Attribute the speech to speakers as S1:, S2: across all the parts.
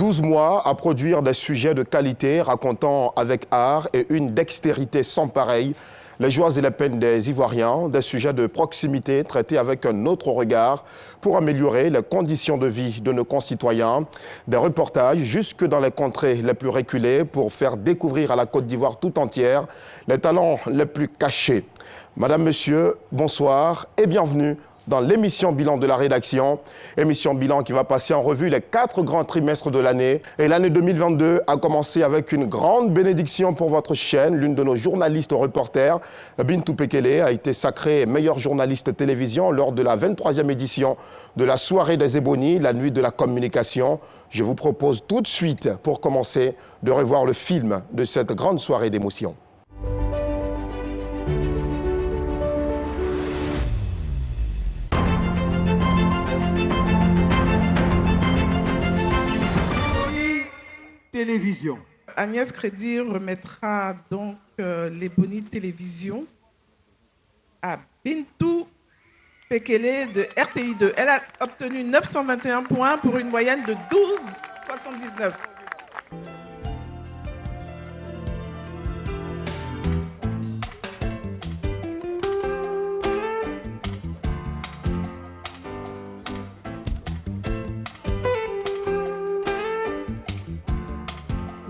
S1: 12 mois à produire des sujets de qualité racontant avec art et une dextérité sans pareille les joies et les peines des Ivoiriens, des sujets de proximité traités avec un autre regard pour améliorer les conditions de vie de nos concitoyens, des reportages jusque dans les contrées les plus reculées pour faire découvrir à la Côte d'Ivoire tout entière les talents les plus cachés. Madame, Monsieur, bonsoir et bienvenue dans l'émission Bilan de la rédaction. Émission Bilan qui va passer en revue les 4 grands trimestres de l'année. Et l'année 2022 a commencé avec une grande bénédiction pour votre chaîne. L'une de nos journalistes reporters, Bintou Pekele, a été sacrée meilleure journaliste télévision lors de la 23e édition de la soirée des Ébonies, la nuit de la communication. Je vous propose tout de suite, pour commencer, de revoir le film de cette grande soirée d'émotion.
S2: Télévision.
S3: Agnès Crédit remettra donc l'Ébonies Télévision à Bintou Pekele de RTI2. Elle a obtenu 921 points pour une moyenne de 12,79.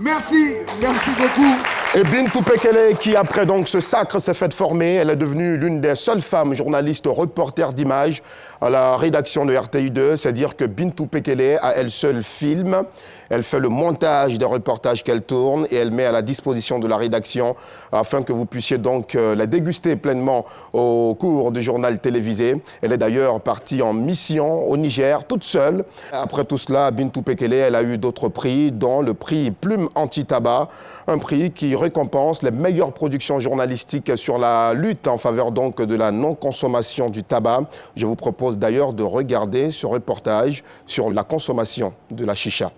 S2: Merci beaucoup.
S1: Et Bintou Pekele, qui après donc ce sacre s'est fait former, elle est devenue l'une des seules femmes journalistes reporters d'images à la rédaction de RTI2. C'est-à-dire que Bintou Pekele a elle seule filme, elle fait le montage des reportages qu'elle tourne et elle met à la disposition de la rédaction afin que vous puissiez donc la déguster pleinement au cours du journal télévisé. Elle est d'ailleurs partie en mission au Niger toute seule. Après tout cela, Bintou Pekele, elle a eu d'autres prix, dont le prix Plume Anti-Tabac, un prix qui récompense les meilleures productions journalistiques sur la lutte en faveur donc de la non-consommation du tabac. Je vous propose d'ailleurs de regarder ce reportage sur la consommation de la chicha.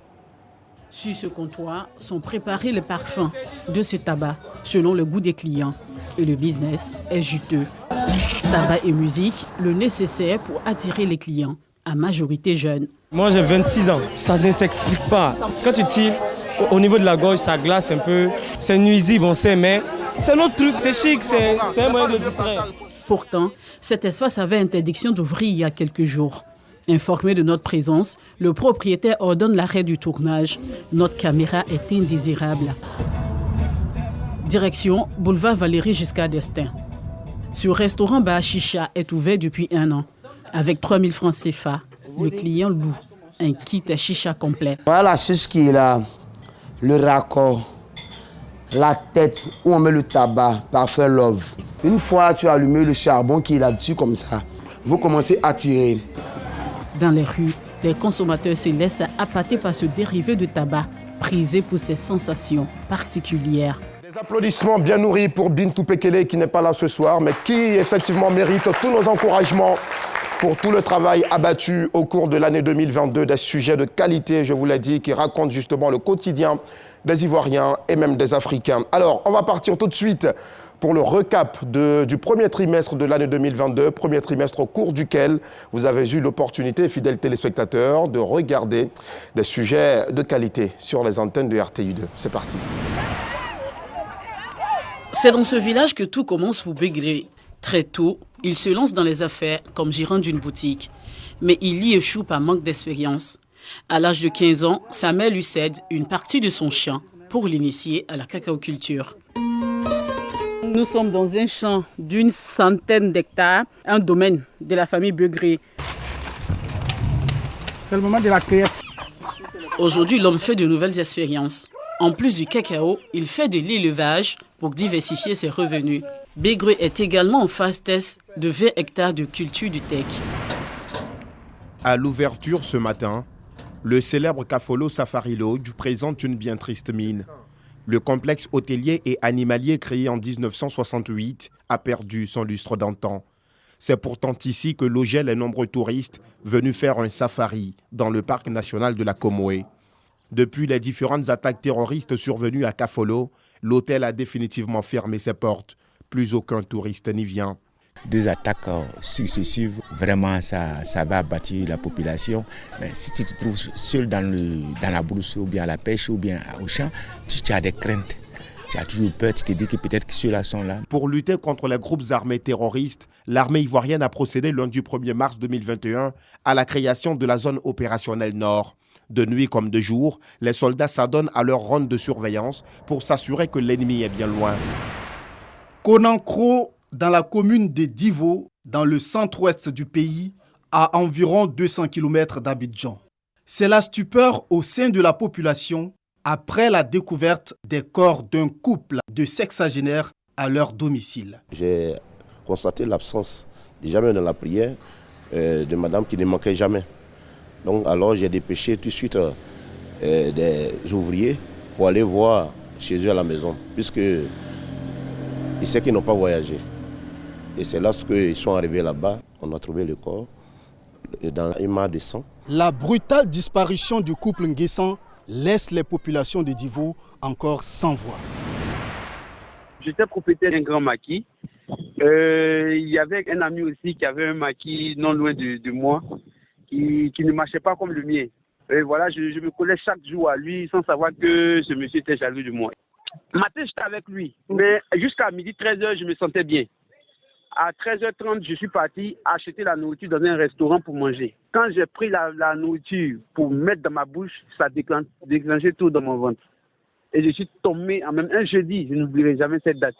S4: Sur ce comptoir sont préparés les parfums de ce tabac selon le goût des clients. Et le business est juteux. Tabac et musique, le nécessaire pour attirer les clients, à majorité jeunes.
S5: Moi j'ai 26 ans, ça ne s'explique pas. Quand tu tires, au niveau de la gorge, ça glace un peu. C'est nuisible, on sait, mais c'est notre truc, c'est chic, c'est un moyen de distraire.
S4: Pourtant, cet espace avait interdiction d'ouvrir il y a quelques jours. Informé de notre présence, le propriétaire ordonne l'arrêt du tournage. Notre caméra est indésirable. Direction boulevard Valéry Giscard d'Estaing. Ce restaurant Bar Chicha est ouvert depuis 1 an. Avec 3000 francs CFA, le client loue un kit à chicha complet.
S6: Voilà la chiche qui est là, le raccord, la tête où on met le tabac, parfait love. Une fois tu as allumé le charbon qui est là-dessus comme ça, vous commencez à tirer.
S4: Dans les rues, les consommateurs se laissent appâter par ce dérivé de tabac, prisé pour ses sensations particulières.
S1: Des applaudissements bien nourris pour Bintou Pekele qui n'est pas là ce soir, mais qui effectivement mérite tous nos encouragements pour tout le travail abattu au cours de l'année 2022, des sujets de qualité, je vous l'ai dit, qui racontent justement le quotidien des Ivoiriens et même des Africains. Alors, on va partir tout de suite pour le recap du premier trimestre de l'année 2022, premier trimestre au cours duquel vous avez eu l'opportunité, fidèles téléspectateurs, de regarder des sujets de qualité sur les antennes de RTI2. C'est parti.
S4: C'est dans ce village que tout commence pour Bégré. Très tôt, il se lance dans les affaires comme gérant d'une boutique. Mais il y échoue par manque d'expérience. À l'âge de 15 ans, sa mère lui cède une partie de son champ pour l'initier à la cacaoculture. Nous sommes dans un champ d'une centaine d'hectares, un domaine de la famille Bégré.
S2: C'est le moment de la cueillette.
S4: Aujourd'hui, l'homme fait de nouvelles expériences. En plus du cacao, il fait de l'élevage pour diversifier ses revenus. Bégré est également en phase test de 20 hectares de culture du teck.
S7: À l'ouverture ce matin, le célèbre Kafolo Safari Lodge présente une bien triste mine. Le complexe hôtelier et animalier créé en 1968 a perdu son lustre d'antan. C'est pourtant ici que logeaient les nombreux touristes venus faire un safari dans le parc national de la Comoé. Depuis les différentes attaques terroristes survenues à Kafolo, l'hôtel a définitivement fermé ses portes. Plus aucun touriste n'y vient.
S8: Des attaques successives, vraiment ça va abattre la population. Mais si tu te trouves seul dans la brousse ou bien à la pêche ou bien au champ, tu as des craintes. Tu as toujours peur, tu te dis que peut-être que ceux-là sont là.
S7: Pour lutter contre les groupes armés terroristes, l'armée ivoirienne a procédé lundi 1er mars 2021 à la création de la zone opérationnelle Nord. De nuit comme de jour, les soldats s'adonnent à leur ronde de surveillance pour s'assurer que l'ennemi est bien loin.
S2: Konankro, dans la commune de Divo, dans le centre-ouest du pays, à environ 200 km d'Abidjan. C'est la stupeur au sein de la population après la découverte des corps d'un couple de sexagénaires à leur domicile.
S9: J'ai constaté l'absence, déjà même dans la prière, de madame qui ne manquait jamais. Donc alors j'ai dépêché tout de suite des ouvriers pour aller voir chez eux à la maison, puisque ils savent qu'ils n'ont pas voyagé. Et c'est lorsqu'ils sont arrivés là-bas, on a trouvé le corps dans un mare de sang.
S2: La brutale disparition du couple Nguessan laisse les populations de Divo encore sans voix.
S10: J'étais propriétaire d'un grand maquis. Il y avait un ami aussi qui avait un maquis non loin de moi, qui ne marchait pas comme le mien. Et voilà, je me collais chaque jour à lui sans savoir que ce monsieur était jaloux de moi. Matin, j'étais avec lui, mais jusqu'à midi 13h, je me sentais bien. À 13h30, je suis parti acheter la nourriture dans un restaurant pour manger. Quand j'ai pris la nourriture pour mettre dans ma bouche, ça déclenchait tout dans mon ventre. Et je suis tombé en même un jeudi, je n'oublierai jamais cette date.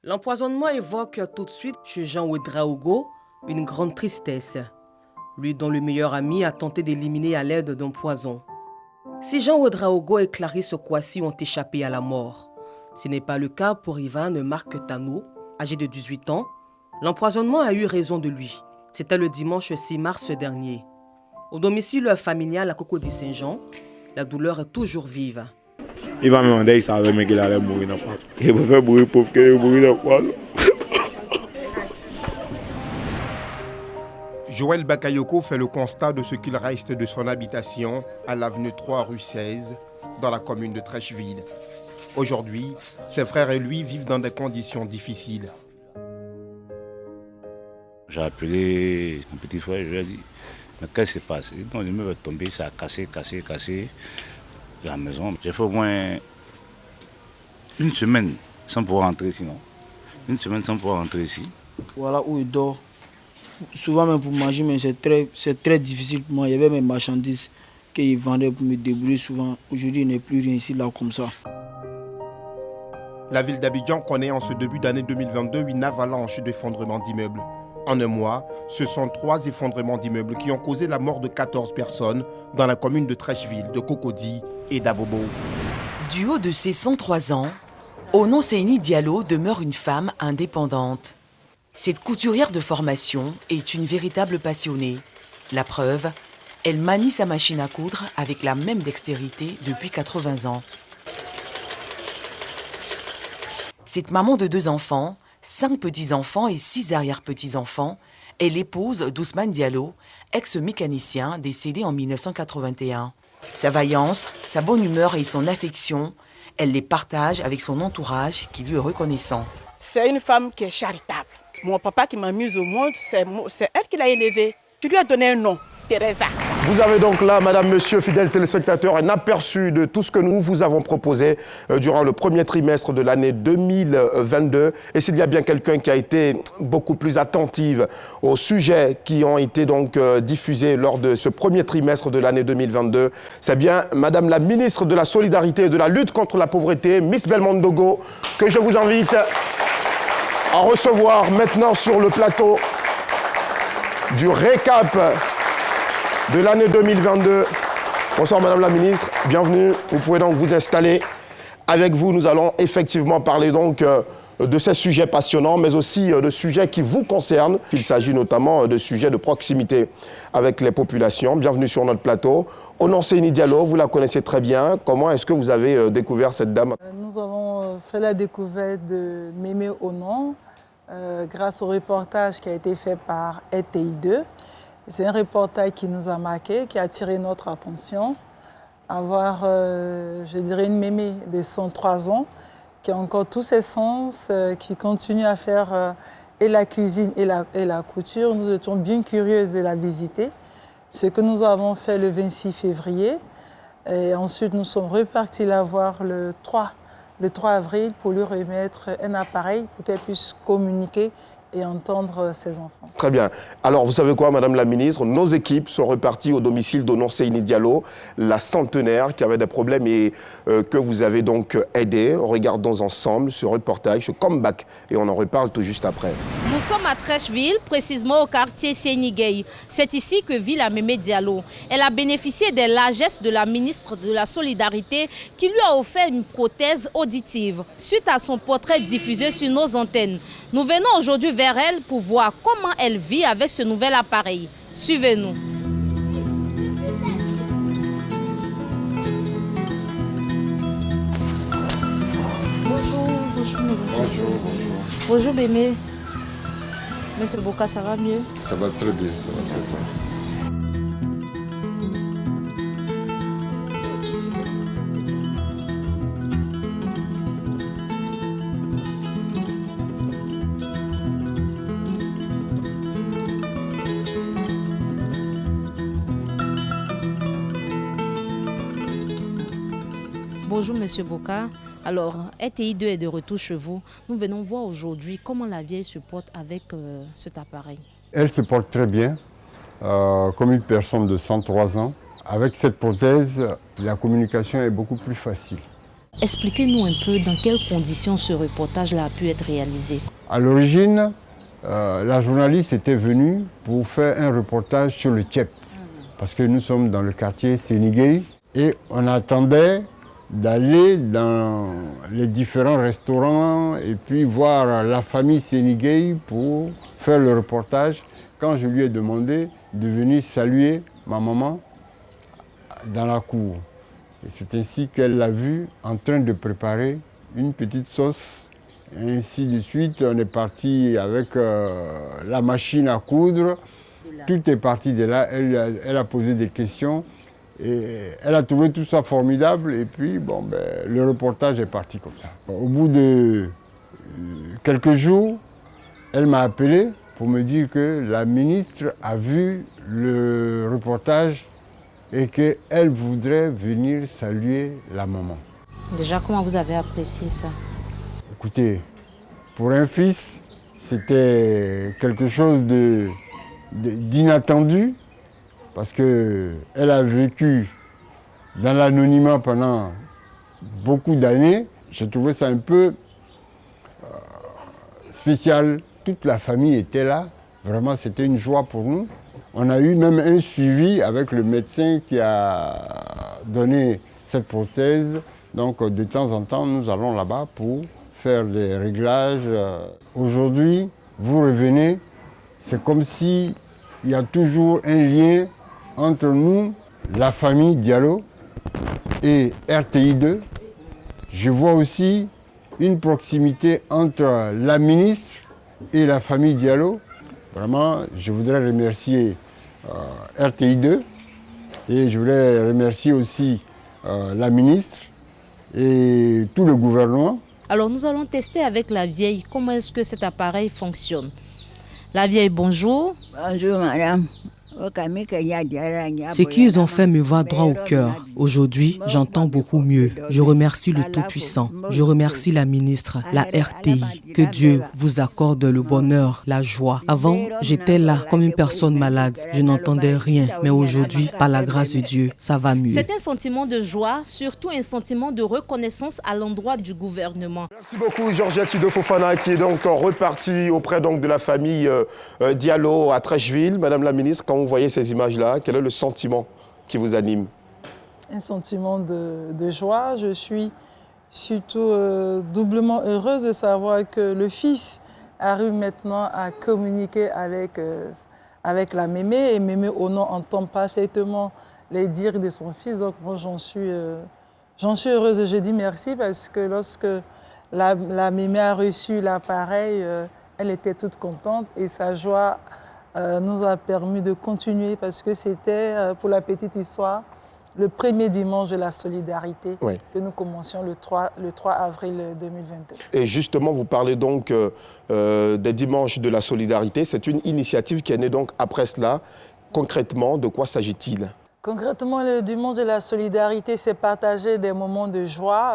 S11: L'empoisonnement évoque tout de suite chez Jean Ouedraogo une grande tristesse. Lui dont le meilleur ami a tenté d'éliminer à l'aide d'un poison. Si Jean Ouedraogo et Clarisse Kouassi ont échappé à la mort, ce n'est pas le cas pour Ivan Marc Tano, âgé de 18 ans. L'empoisonnement a eu raison de lui. C'était le dimanche 6 mars dernier. Au domicile familial à Cocody-Saint-Jean, la douleur est toujours vive.
S12: Il va me demander, il savait qu'il allait mourir dans le poison. Il préfère mourir pauvre que mourir dans le poison.
S7: Joël Bakayoko fait le constat de ce qu'il reste de son habitation à l'avenue 3 rue 16, dans la commune de Trècheville. Aujourd'hui, ses frères et lui vivent dans des conditions difficiles.
S13: J'ai appelé mon petit frère, je lui ai dit, mais qu'est-ce qui s'est passé? Donc, l'immeuble est tombé, ça a cassé la maison. J'ai fait au moins une semaine sans pouvoir rentrer sinon. Une semaine sans pouvoir rentrer ici.
S14: Voilà où il dort. Souvent même pour manger, mais c'est très difficile pour moi. Il y avait mes marchandises qu'il vendait pour me débrouiller souvent. Aujourd'hui, il n'y a plus rien ici, là, comme ça.
S7: La ville d'Abidjan connaît en ce début d'année 2022 une avalanche d'effondrements d'immeubles. En un mois, ce sont 3 effondrements d'immeubles qui ont causé la mort de 14 personnes dans la commune de Trècheville, de Cocody et d'Abobo.
S15: Du haut de ses 103 ans, Onoseini Diallo demeure une femme indépendante. Cette couturière de formation est une véritable passionnée. La preuve, elle manie sa machine à coudre avec la même dextérité depuis 80 ans. Cette maman de 2 enfants, 5 petits-enfants et 6 arrière-petits-enfants est l'épouse d'Ousmane Diallo, ex-mécanicien décédé en 1981. Sa vaillance, sa bonne humeur et son affection, elle les partage avec son entourage qui lui est reconnaissant.
S16: C'est une femme qui est charitable. Mon papa qui m'a mise au monde, c'est elle qui l'a élevée. Je lui ai donné un nom, Teresa.
S1: Vous avez donc là, madame, monsieur, fidèles téléspectateurs, un aperçu de tout ce que nous vous avons proposé durant le premier trimestre de l'année 2022. Et s'il y a bien quelqu'un qui a été beaucoup plus attentive aux sujets qui ont été donc diffusés lors de ce premier trimestre de l'année 2022, c'est bien madame la ministre de la Solidarité et de la lutte contre la pauvreté, Miss Belmondo Dogo, que je vous invite à recevoir maintenant sur le plateau du récap de l'année 2022. Bonsoir Madame la Ministre, bienvenue. Vous pouvez donc vous installer. Avec vous, nous allons effectivement parler donc de ces sujets passionnants, mais aussi de sujets qui vous concernent. Il s'agit notamment de sujets de proximité avec les populations. Bienvenue sur notre plateau. Onoseini Diallo, vous la connaissez très bien. Comment est-ce que vous avez découvert cette dame?
S17: Nous avons fait la découverte de Mémé Onon grâce au reportage qui a été fait par RTI2. C'est un reportage qui nous a marqué, qui a attiré notre attention. Avoir, je dirais, une mémé de 103 ans, qui a encore tous ses sens, qui continue à faire et la cuisine et la couture, nous étions bien curieuses de la visiter. Ce que nous avons fait le 26 février. Et ensuite, nous sommes repartis la voir le 3 avril pour lui remettre un appareil pour qu'elle puisse communiquer et entendre ses enfants.
S1: Très bien. Alors, vous savez quoi, Madame la Ministre, nos équipes sont reparties au domicile d'Ononcéini Diallo, la centenaire qui avait des problèmes et que vous avez donc aidé. Regardons ensemble ce reportage, ce comeback, et on en reparle tout juste après.
S18: Nous sommes à Trècheville, précisément au quartier Sénigueï. C'est ici que vit la Mémé Diallo. Elle a bénéficié des largesses de la ministre de la Solidarité qui lui a offert une prothèse auditive suite à son portrait diffusé sur nos antennes. Nous venons aujourd'hui vers elle pour voir comment elle vit avec ce nouvel appareil. Suivez-nous. Bonjour. Bonjour Mémé. Monsieur Boka, ça va mieux?
S19: Ça va très bien, ça va très bien.
S18: Bonjour Monsieur Boka. Alors, RTI2 est de retour chez vous. Nous venons voir aujourd'hui comment la vieille se porte avec cet appareil.
S19: Elle se porte très bien, comme une personne de 103 ans. Avec cette prothèse, la communication est beaucoup plus facile.
S18: Expliquez-nous un peu dans quelles conditions ce reportage-là a pu être réalisé.
S19: À l'origine, la journaliste était venue pour faire un reportage sur le Tchèp. Parce que nous sommes dans le quartier Sénigueï et on attendait d'aller dans les différents restaurants et puis voir la famille Sénigueï pour faire le reportage. Quand je lui ai demandé de venir saluer ma maman dans la cour. Et c'est ainsi qu'elle l'a vu en train de préparer une petite sauce. Et ainsi de suite, on est parti avec la machine à coudre. Tout est parti de là. Elle a posé des questions. Et elle a trouvé tout ça formidable et puis bon, le reportage est parti comme ça. Au bout de quelques jours, elle m'a appelé pour me dire que la ministre a vu le reportage et qu'elle voudrait venir saluer la maman.
S18: Déjà, comment vous avez apprécié ça?
S19: Écoutez, pour un fils, c'était quelque chose d'inattendu. Parce qu'elle a vécu dans l'anonymat pendant beaucoup d'années. J'ai trouvé ça un peu spécial. Toute la famille était là. Vraiment, c'était une joie pour nous. On a eu même un suivi avec le médecin qui a donné cette prothèse. Donc, de temps en temps, nous allons là-bas pour faire des réglages. Aujourd'hui, vous revenez, c'est comme si il y a toujours un lien entre nous, la famille Diallo et RTI2. Je vois aussi une proximité entre la ministre et la famille Diallo. Vraiment, je voudrais remercier RTI2 et je voudrais remercier aussi la ministre et tout le gouvernement.
S18: Alors nous allons tester avec la vieille comment est-ce que cet appareil fonctionne. La vieille, bonjour.
S20: Bonjour madame.
S11: Ce qu'ils ont fait me va droit au cœur. Aujourd'hui, j'entends beaucoup mieux. Je remercie le Tout-Puissant. Je remercie la ministre, la RTI. Que Dieu vous accorde le bonheur, la joie. Avant, j'étais là comme une personne malade. Je n'entendais rien. Mais aujourd'hui, par la grâce de Dieu, ça va mieux.
S18: C'est un sentiment de joie, surtout un sentiment de reconnaissance à l'endroit du gouvernement.
S1: Merci beaucoup Georgette Sido Fofana qui est donc repartie auprès donc de la famille Diallo à Trècheville. Madame la ministre, quand vous voyez ces images-là, quel est le sentiment qui vous anime?
S17: Un sentiment de joie. Je suis surtout doublement heureuse de savoir que le fils arrive maintenant à communiquer avec la mémé. Et mémé Ono entend parfaitement les dires de son fils. Donc moi, j'en suis heureuse. Je dis merci parce que lorsque la mémé a reçu l'appareil, elle était toute contente et sa joie nous a permis de continuer parce que c'était, pour la petite histoire, le premier dimanche de la solidarité
S1: Oui.
S17: que nous commencions le 3 avril 2022.
S1: Et justement, vous parlez donc des dimanches de la solidarité. C'est une initiative qui est née donc après cela. Concrètement, de quoi s'agit-il?
S17: Concrètement, le dimanche de la solidarité, c'est partager des moments de joie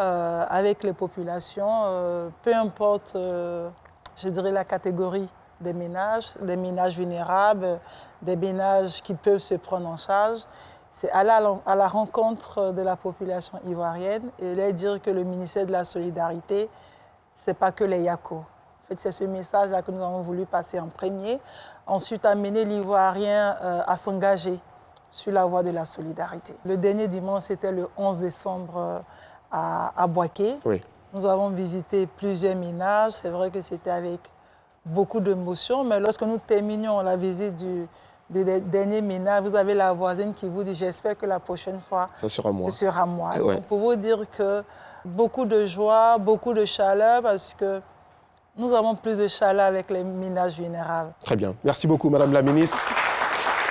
S17: avec les populations, peu importe, je dirais, la catégorie des ménages vulnérables, des ménages qui peuvent se prendre en charge. C'est aller à la rencontre de la population ivoirienne et leur dire que le ministère de la Solidarité, ce n'est pas que les Yako. En fait, c'est ce message-là que nous avons voulu passer en premier. Ensuite, amener l'Ivoirien à s'engager sur la voie de la solidarité. Le dernier dimanche, c'était le 11 décembre à Boaké.
S1: Oui.
S17: Nous avons visité plusieurs ménages. C'est vrai que c'était avec beaucoup d'émotions, mais lorsque nous terminions la visite du dernier ménage, vous avez la voisine qui vous dit « j'espère que la prochaine fois,
S1: ce sera moi ».
S17: Ce sera moi.
S1: Ouais.
S17: Donc, pour vous dire que beaucoup de joie, beaucoup de chaleur, parce que nous avons plus de chaleur avec les ménages vulnérables.
S1: Très bien. Merci beaucoup, Madame la Ministre.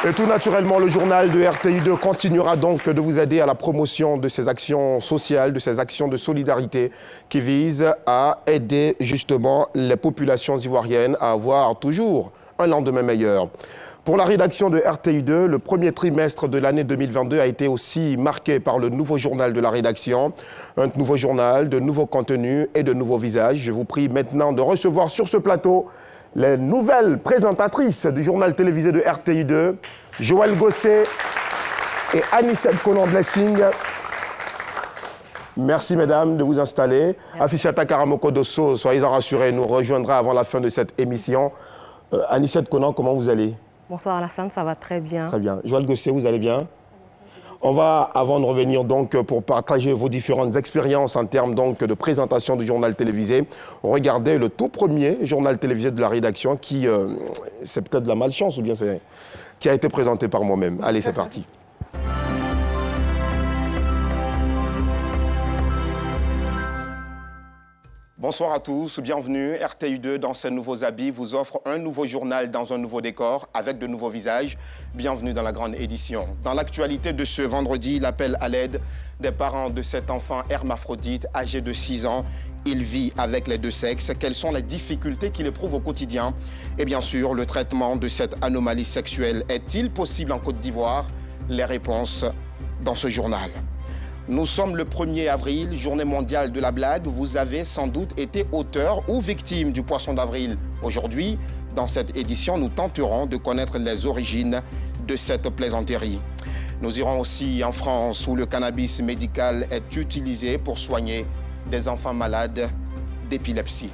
S1: Et tout naturellement, le journal de RTI2 continuera donc de vous aider à la promotion de ces actions sociales, de ces actions de solidarité qui visent à aider justement les populations ivoiriennes à avoir toujours un lendemain meilleur. Pour la rédaction de RTI2, le premier trimestre de l'année 2022 a été aussi marqué par le nouveau journal de la rédaction. Un nouveau journal, de nouveaux contenus et de nouveaux visages. Je vous prie maintenant de recevoir sur ce plateau les nouvelles présentatrices du journal télévisé de RTI2, Joël Gosset et Anissette Konan-Blessing. Merci, mesdames, de vous installer. Afishata Karamoko Dosso, soyez-en rassurés, nous rejoindra avant la fin de cette émission. Anissette Konan, comment vous allez?
S20: Bonsoir Alassane, ça va très bien.
S1: Très bien. Joël Gosset, vous allez bien? On va, avant de revenir donc pour partager vos différentes expériences en termes donc de présentation du journal télévisé, regarder le tout premier journal télévisé de la rédaction qui, c'est peut-être de la malchance ou bien c'est qui a été présenté par moi-même. Allez, c'est parti. Bonsoir à tous, bienvenue. RTI2 dans ses nouveaux habits vous offre un nouveau journal dans un nouveau décor avec de nouveaux visages. Bienvenue dans la grande édition. Dans l'actualité de ce vendredi, l'appel à l'aide des parents de cet enfant hermaphrodite âgé de 6 ans. Il vit avec les deux sexes. Quelles sont les difficultés qu'il éprouve au quotidien? Et bien sûr, le traitement de cette anomalie sexuelle est-il possible en Côte d'Ivoire? Les réponses dans ce journal. Nous sommes le 1er avril, journée mondiale de la blague. Vous avez sans doute été auteur ou victime du poisson d'avril. Aujourd'hui, dans cette édition, nous tenterons de connaître les origines de cette plaisanterie. Nous irons aussi en France où le cannabis médical est utilisé pour soigner des enfants malades d'épilepsie.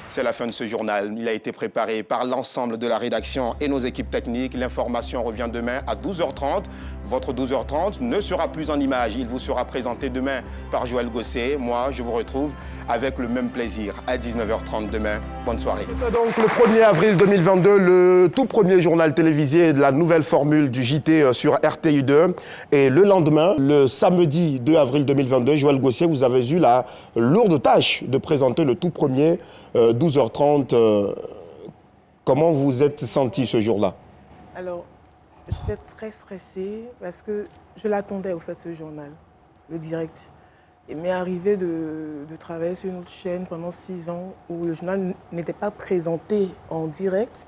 S1: C'est la fin de ce journal. Il a été préparé par l'ensemble de la rédaction et nos équipes techniques. L'information revient demain à 12h30. Votre 12h30 ne sera plus en images. Il vous sera présenté demain par Joël Gosset. Moi, je vous retrouve avec le même plaisir à 19h30 demain. Bonne soirée. C'était donc le 1er avril 2022, le tout premier journal télévisé de la nouvelle formule du JT sur RTI2. Et le lendemain, le samedi 2 avril 2022, Joël Gosset, vous avez eu la lourde tâche de présenter le tout premier 12h30. Comment vous vous êtes senti ce jour-là?
S21: Alors, j'étais très stressée parce que je l'attendais au fait ce journal, le direct. Il m'est arrivé de travailler sur une autre chaîne pendant 6 ans où le journal n'était pas présenté en direct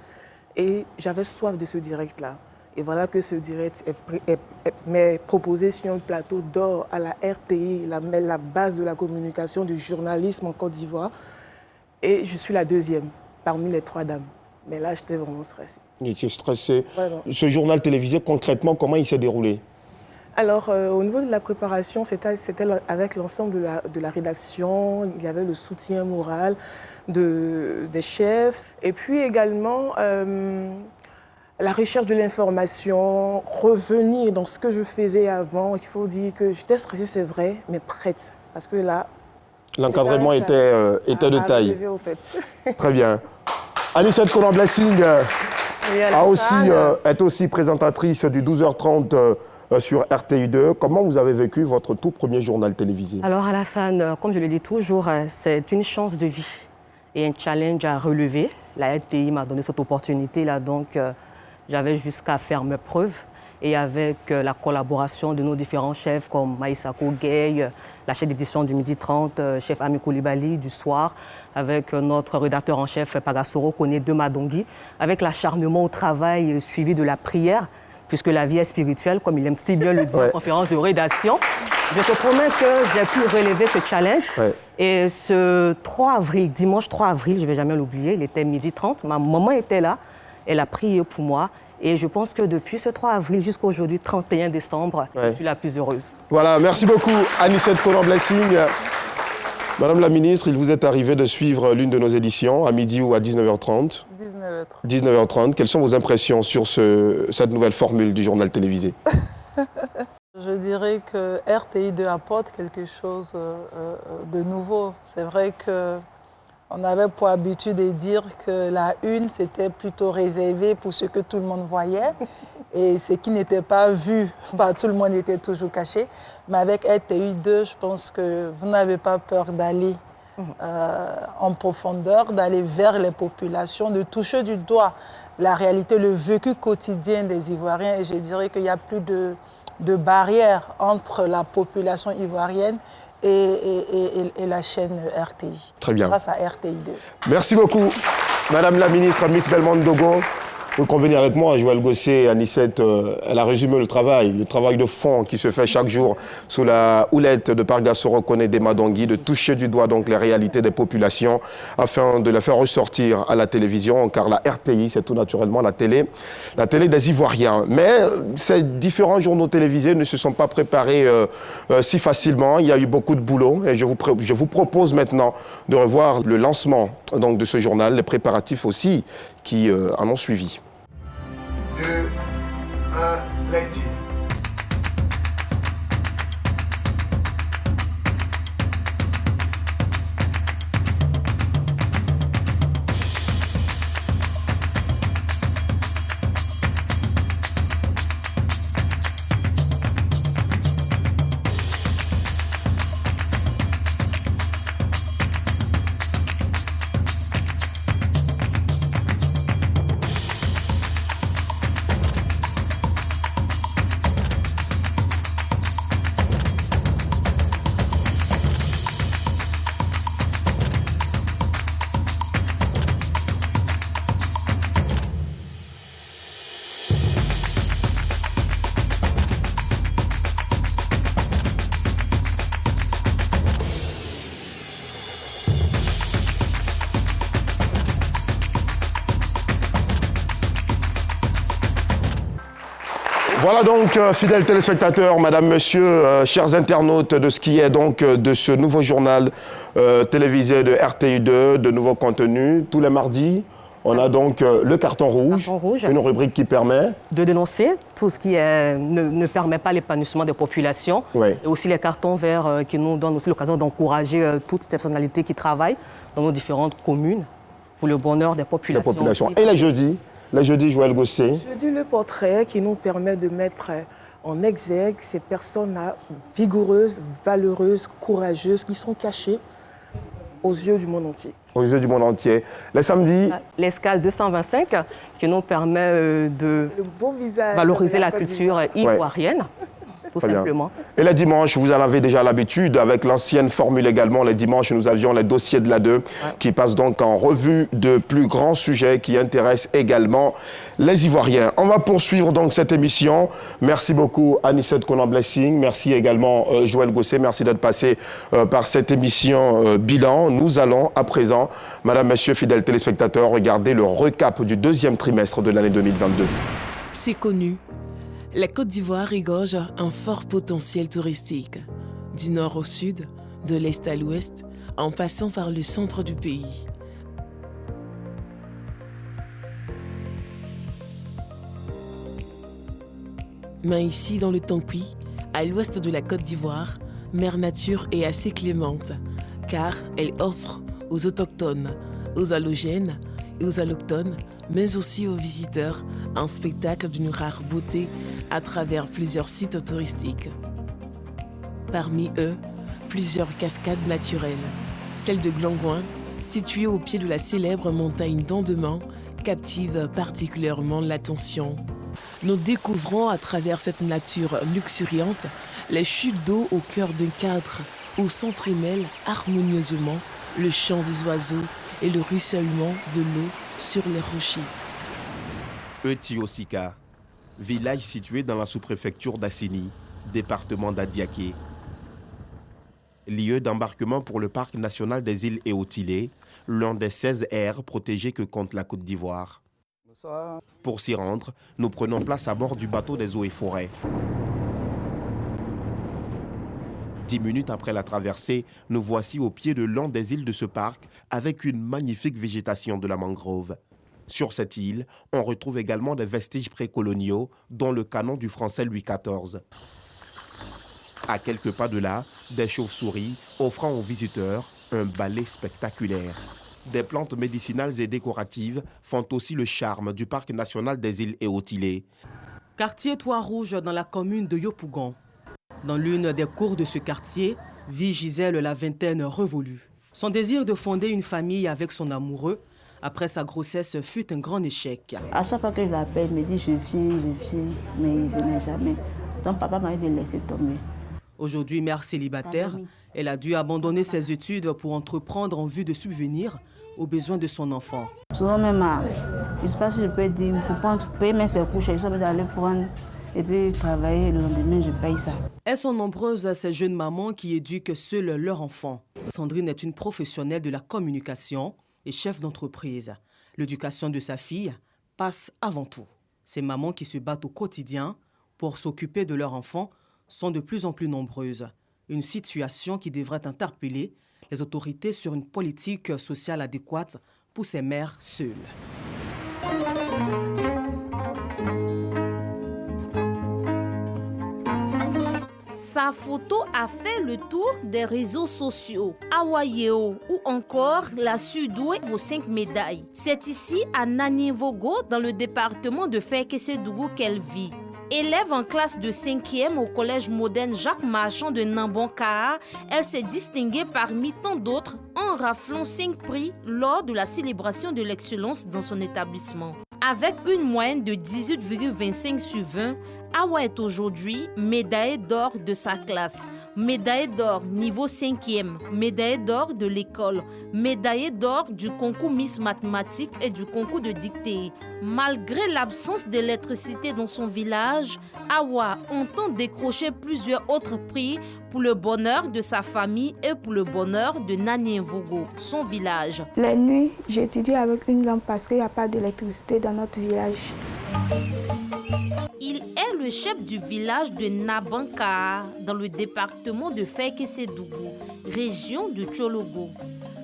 S21: et j'avais soif de ce direct-là. Et voilà que ce direct m'est proposé sur un plateau d'or à la RTI, la base de la communication du journalisme en Côte d'Ivoire. Et je suis la deuxième parmi les 3 dames. Mais là, j'étais vraiment stressée.
S1: Il était stressé.
S21: Vraiment.
S1: Ce journal télévisé, concrètement, comment il s'est déroulé?
S21: Alors, au niveau de la préparation, c'était avec l'ensemble de la rédaction. Il y avait le soutien moral des chefs. Et puis également, la recherche de l'information, revenir dans ce que je faisais avant. Il faut dire que j'étais stressée, c'est vrai, mais prête. Parce que là...
S1: L'encadrement était de taille.
S21: Arrivé, au fait.
S1: Très bien. Anissette Konan-Blessing est aussi présentatrice du 12h30 sur RTI2. Comment vous avez vécu votre tout premier journal télévisé?
S20: Alors Alassane, comme je le dis toujours, c'est une chance de vie et un challenge à relever. La RTI m'a donné cette opportunité-là, donc j'avais jusqu'à faire mes preuves. et avec la collaboration de nos différents chefs comme Maïsako Gueye, la chef d'édition du Midi 30, chef Ami Koulibaly du Soir, avec notre rédacteur en chef Pagasoro Kone de Madongui, avec l'acharnement au travail suivi de la prière, puisque la vie est spirituelle, comme il aime si bien le dire en conférence de rédaction. Je te promets que j'ai pu relever ce challenge. Et ce 3 avril, dimanche 3 avril, je ne vais jamais l'oublier, il était 12h30, ma maman était là, elle a prié pour moi. Et je pense que depuis ce 3 avril jusqu'à aujourd'hui, 31 décembre, je suis la plus heureuse.
S1: Voilà, merci beaucoup Anicette Konan-Blessing. Madame la ministre, il vous est arrivé de suivre l'une de nos éditions à midi ou à 19h30
S17: 19h30.
S1: 19h30. Quelles sont vos impressions sur cette nouvelle formule du journal télévisé?
S17: Je dirais que RTI2 apporte quelque chose de nouveau. C'est vrai qu'on avait pour habitude de dire que la une, c'était plutôt réservé pour ce que tout le monde voyait. Et ce qui n'était pas vu par tout le monde était toujours caché. Mais avec RTI2, je pense que vous n'avez pas peur d'aller en profondeur, d'aller vers les populations, de toucher du doigt la réalité, le vécu quotidien des Ivoiriens. Et je dirais qu'il n'y a plus de barrière entre la population ivoirienne et la chaîne RTI.
S1: Très bien.
S17: Grâce à RTI2.
S1: Merci beaucoup, Madame la ministre Miss Belmondo Dogo. Vous convenez avec moi, Joël Gosset, Anicette, elle a résumé le travail de fond qui se fait chaque jour sous la houlette de Pagasoro Kone de Madongui, de toucher du doigt donc les réalités des populations afin de les faire ressortir à la télévision, car la RTI, c'est tout naturellement la télé des Ivoiriens. Mais ces différents journaux télévisés ne se sont pas préparés si facilement. Il y a eu beaucoup de boulot et je vous propose maintenant de revoir le lancement donc, de ce journal, les préparatifs aussi qui en ont suivi.
S6: 2, 1, lecture.
S1: Voilà donc, fidèles téléspectateurs, madame, monsieur, chers internautes, de ce qui est donc de ce nouveau journal télévisé de RTI2, de nouveaux contenus. Tous les mardis, on a donc le carton rouge, une rubrique qui permet
S20: de dénoncer tout ce qui ne permet pas l'épanouissement des populations. Et aussi les cartons verts qui nous donnent aussi l'occasion d'encourager toutes ces personnalités qui travaillent dans nos différentes communes pour le bonheur des populations.
S1: Et les jeudis, Joël Gosset.
S21: Jeudi, le portrait qui nous permet de mettre en exergue ces personnes-là vigoureuses, valeureuses, courageuses, qui sont cachées aux yeux du monde entier.
S1: Aux yeux du monde entier. Les samedis,
S20: l'escale 225 qui nous permet de valoriser la culture ivoirienne. Tout simplement.
S1: Et les dimanches, vous en avez déjà l'habitude, avec l'ancienne formule également. Les dimanches, nous avions les dossiers de la 2 qui passent donc en revue de plus grands sujets qui intéressent également les Ivoiriens. On va poursuivre donc cette émission. Merci beaucoup Anicette Konan-Blessing. Merci également Joël Gosset. Merci d'être passé par cette émission bilan. Nous allons à présent, madame, messieurs, fidèles téléspectateurs, regarder le recap du deuxième trimestre de l'année 2022.
S3: C'est connu. La Côte d'Ivoire regorge un fort potentiel touristique. Du nord au sud, de l'est à l'ouest, en passant par le centre du pays. Mais ici, dans le Tankwi, à l'ouest de la Côte d'Ivoire, Mère Nature est assez clémente, car elle offre aux autochtones, aux allogènes et aux allochtones, mais aussi aux visiteurs, un spectacle d'une rare beauté à travers plusieurs sites touristiques. Parmi eux, plusieurs cascades naturelles. Celle de Glangouin, située au pied de la célèbre montagne d'Andemain, captive particulièrement l'attention. Nous découvrons à travers cette nature luxuriante les chutes d'eau au cœur d'un cadre où s'entremêlent harmonieusement le chant des oiseaux et le ruissellement de l'eau sur les rochers.
S7: Etiosika, village situé dans la sous-préfecture d'Assini, département d'Adiaké. Lieu d'embarquement pour le parc national des îles Eotilé, l'un des 16 aires protégées que compte la Côte d'Ivoire. Pour s'y rendre, nous prenons place à bord du bateau des eaux et forêts. 10 minutes après la traversée, nous voici au pied de l'un des îles de ce parc avec une magnifique végétation de la mangrove. Sur cette île, on retrouve également des vestiges précoloniaux, dont le canon du français Louis XIV. À quelques pas de là, des chauves-souris offrant aux visiteurs un ballet spectaculaire. Des plantes médicinales et décoratives font aussi le charme du parc national des îles Eotilé.
S11: Quartier Trois-Rouges dans la commune de Yopougon. Dans l'une des cours de ce quartier vit Gisèle, la vingtaine révolue. Son désir de fonder une famille avec son amoureux après sa grossesse fut un grand échec.
S5: À chaque fois que je l'appelle, il me dit je viens, mais il ne venait jamais. Donc papa m'a dit de laisser tomber.
S11: Aujourd'hui mère célibataire, elle a dû abandonner ses études pour entreprendre en vue de subvenir aux besoins de son enfant.
S5: Souvent même, je ne sais pas si je peux dire, pour payer mes couches, je suis d'aller prendre et puis travailler le lendemain, je paye ça.
S11: Elles sont nombreuses ces jeunes mamans qui éduquent seules leurs enfants. Sandrine est une professionnelle de la communication et chef d'entreprise. L'éducation de sa fille passe avant tout. Ces mamans qui se battent au quotidien pour s'occuper de leurs enfants sont de plus en plus nombreuses. Une situation qui devrait interpeller les autorités sur une politique sociale adéquate pour ces mères seules.
S18: Sa photo a fait le tour des réseaux sociaux. Awayeo ou encore la Sudoué vaut 5 médailles. C'est ici à Nanivogo, dans le département de Fekese-Dougou qu'elle vit. Élève en classe de 5e au collège moderne Jacques Marchand de Nambonkaa, elle s'est distinguée parmi tant d'autres en raflant 5 prix lors de la célébration de l'excellence dans son établissement. Avec une moyenne de 18,25 sur 20, Awa est aujourd'hui médaillée d'or de sa classe, médaillée d'or niveau 5e, médaillée d'or de l'école, médaillée d'or du concours Miss Mathématiques et du concours de dictée. Malgré l'absence d'électricité dans son village, Awa entend décrocher plusieurs autres prix pour le bonheur de sa famille et pour le bonheur de Nanivogo, son village.
S22: La nuit, j'étudie avec une lampe parce qu'il n'y a pas d'électricité dans notre village.
S18: Il est le chef du village de Nabanka, dans le département de Fekese-Dougou, région de Tchologo.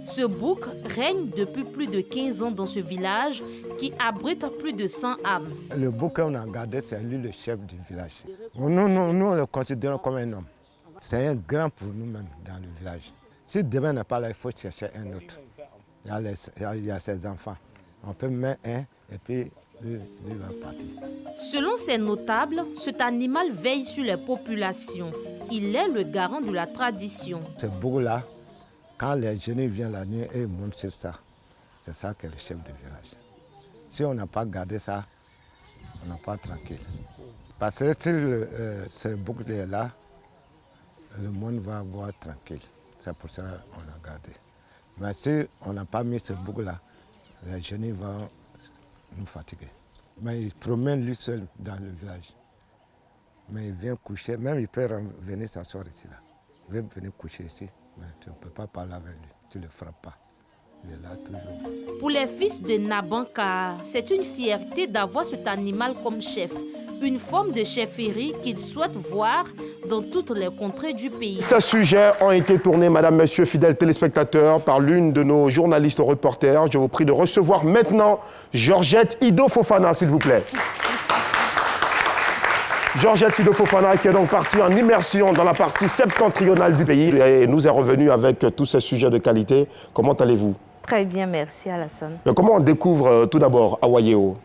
S18: Ce bouc règne depuis plus de 15 ans dans ce village qui abrite plus de 100 âmes.
S23: Le bouc qu'on a gardé, c'est lui le chef du village. Nous, on le considérons comme un homme. C'est un grand pour nous-mêmes dans le village. Si demain n'est pas là, il faut chercher un autre. Il y a ses enfants. On peut mettre un et puis lui va partir.
S18: Selon ces notables, cet animal veille sur les populations. Il est le garant de la tradition.
S23: Ce bouc-là, quand les jeunes viennent la nuit et ils montent sur ça, c'est ça qui est le chef du village. Si on n'a pas gardé ça, on n'est pas tranquille. Parce que si ce bouc est là, le monde va avoir tranquille. C'est pour ça qu'on l'a gardé. Mais si on n'a pas mis ce bouc-là, les jeunes vont nous fatiguer. Mais il promène lui seul dans le village. Mais il vient coucher, même il peut venir s'asseoir ici. Là. Il veut venir coucher ici, mais tu ne peux pas parler avec lui, tu ne le frappes pas. Il est là toujours.
S18: Pour les fils de Nabanka, c'est une fierté d'avoir cet animal comme chef. Une forme de chefferie qu'ils souhaitent voir dans toutes les contrées du pays.
S1: Ces sujets ont été tournés, madame, monsieur, fidèles téléspectateurs, par l'une de nos journalistes reporters. Je vous prie de recevoir maintenant Georgette Ido Fofana, s'il vous plaît. Georgette Ido Fofana qui est donc partie en immersion dans la partie septentrionale du pays et nous est revenue avec tous ces sujets de qualité. Comment allez-vous?
S24: Très bien, merci Alassane.
S1: Mais comment on découvre tout d'abord Awayeo?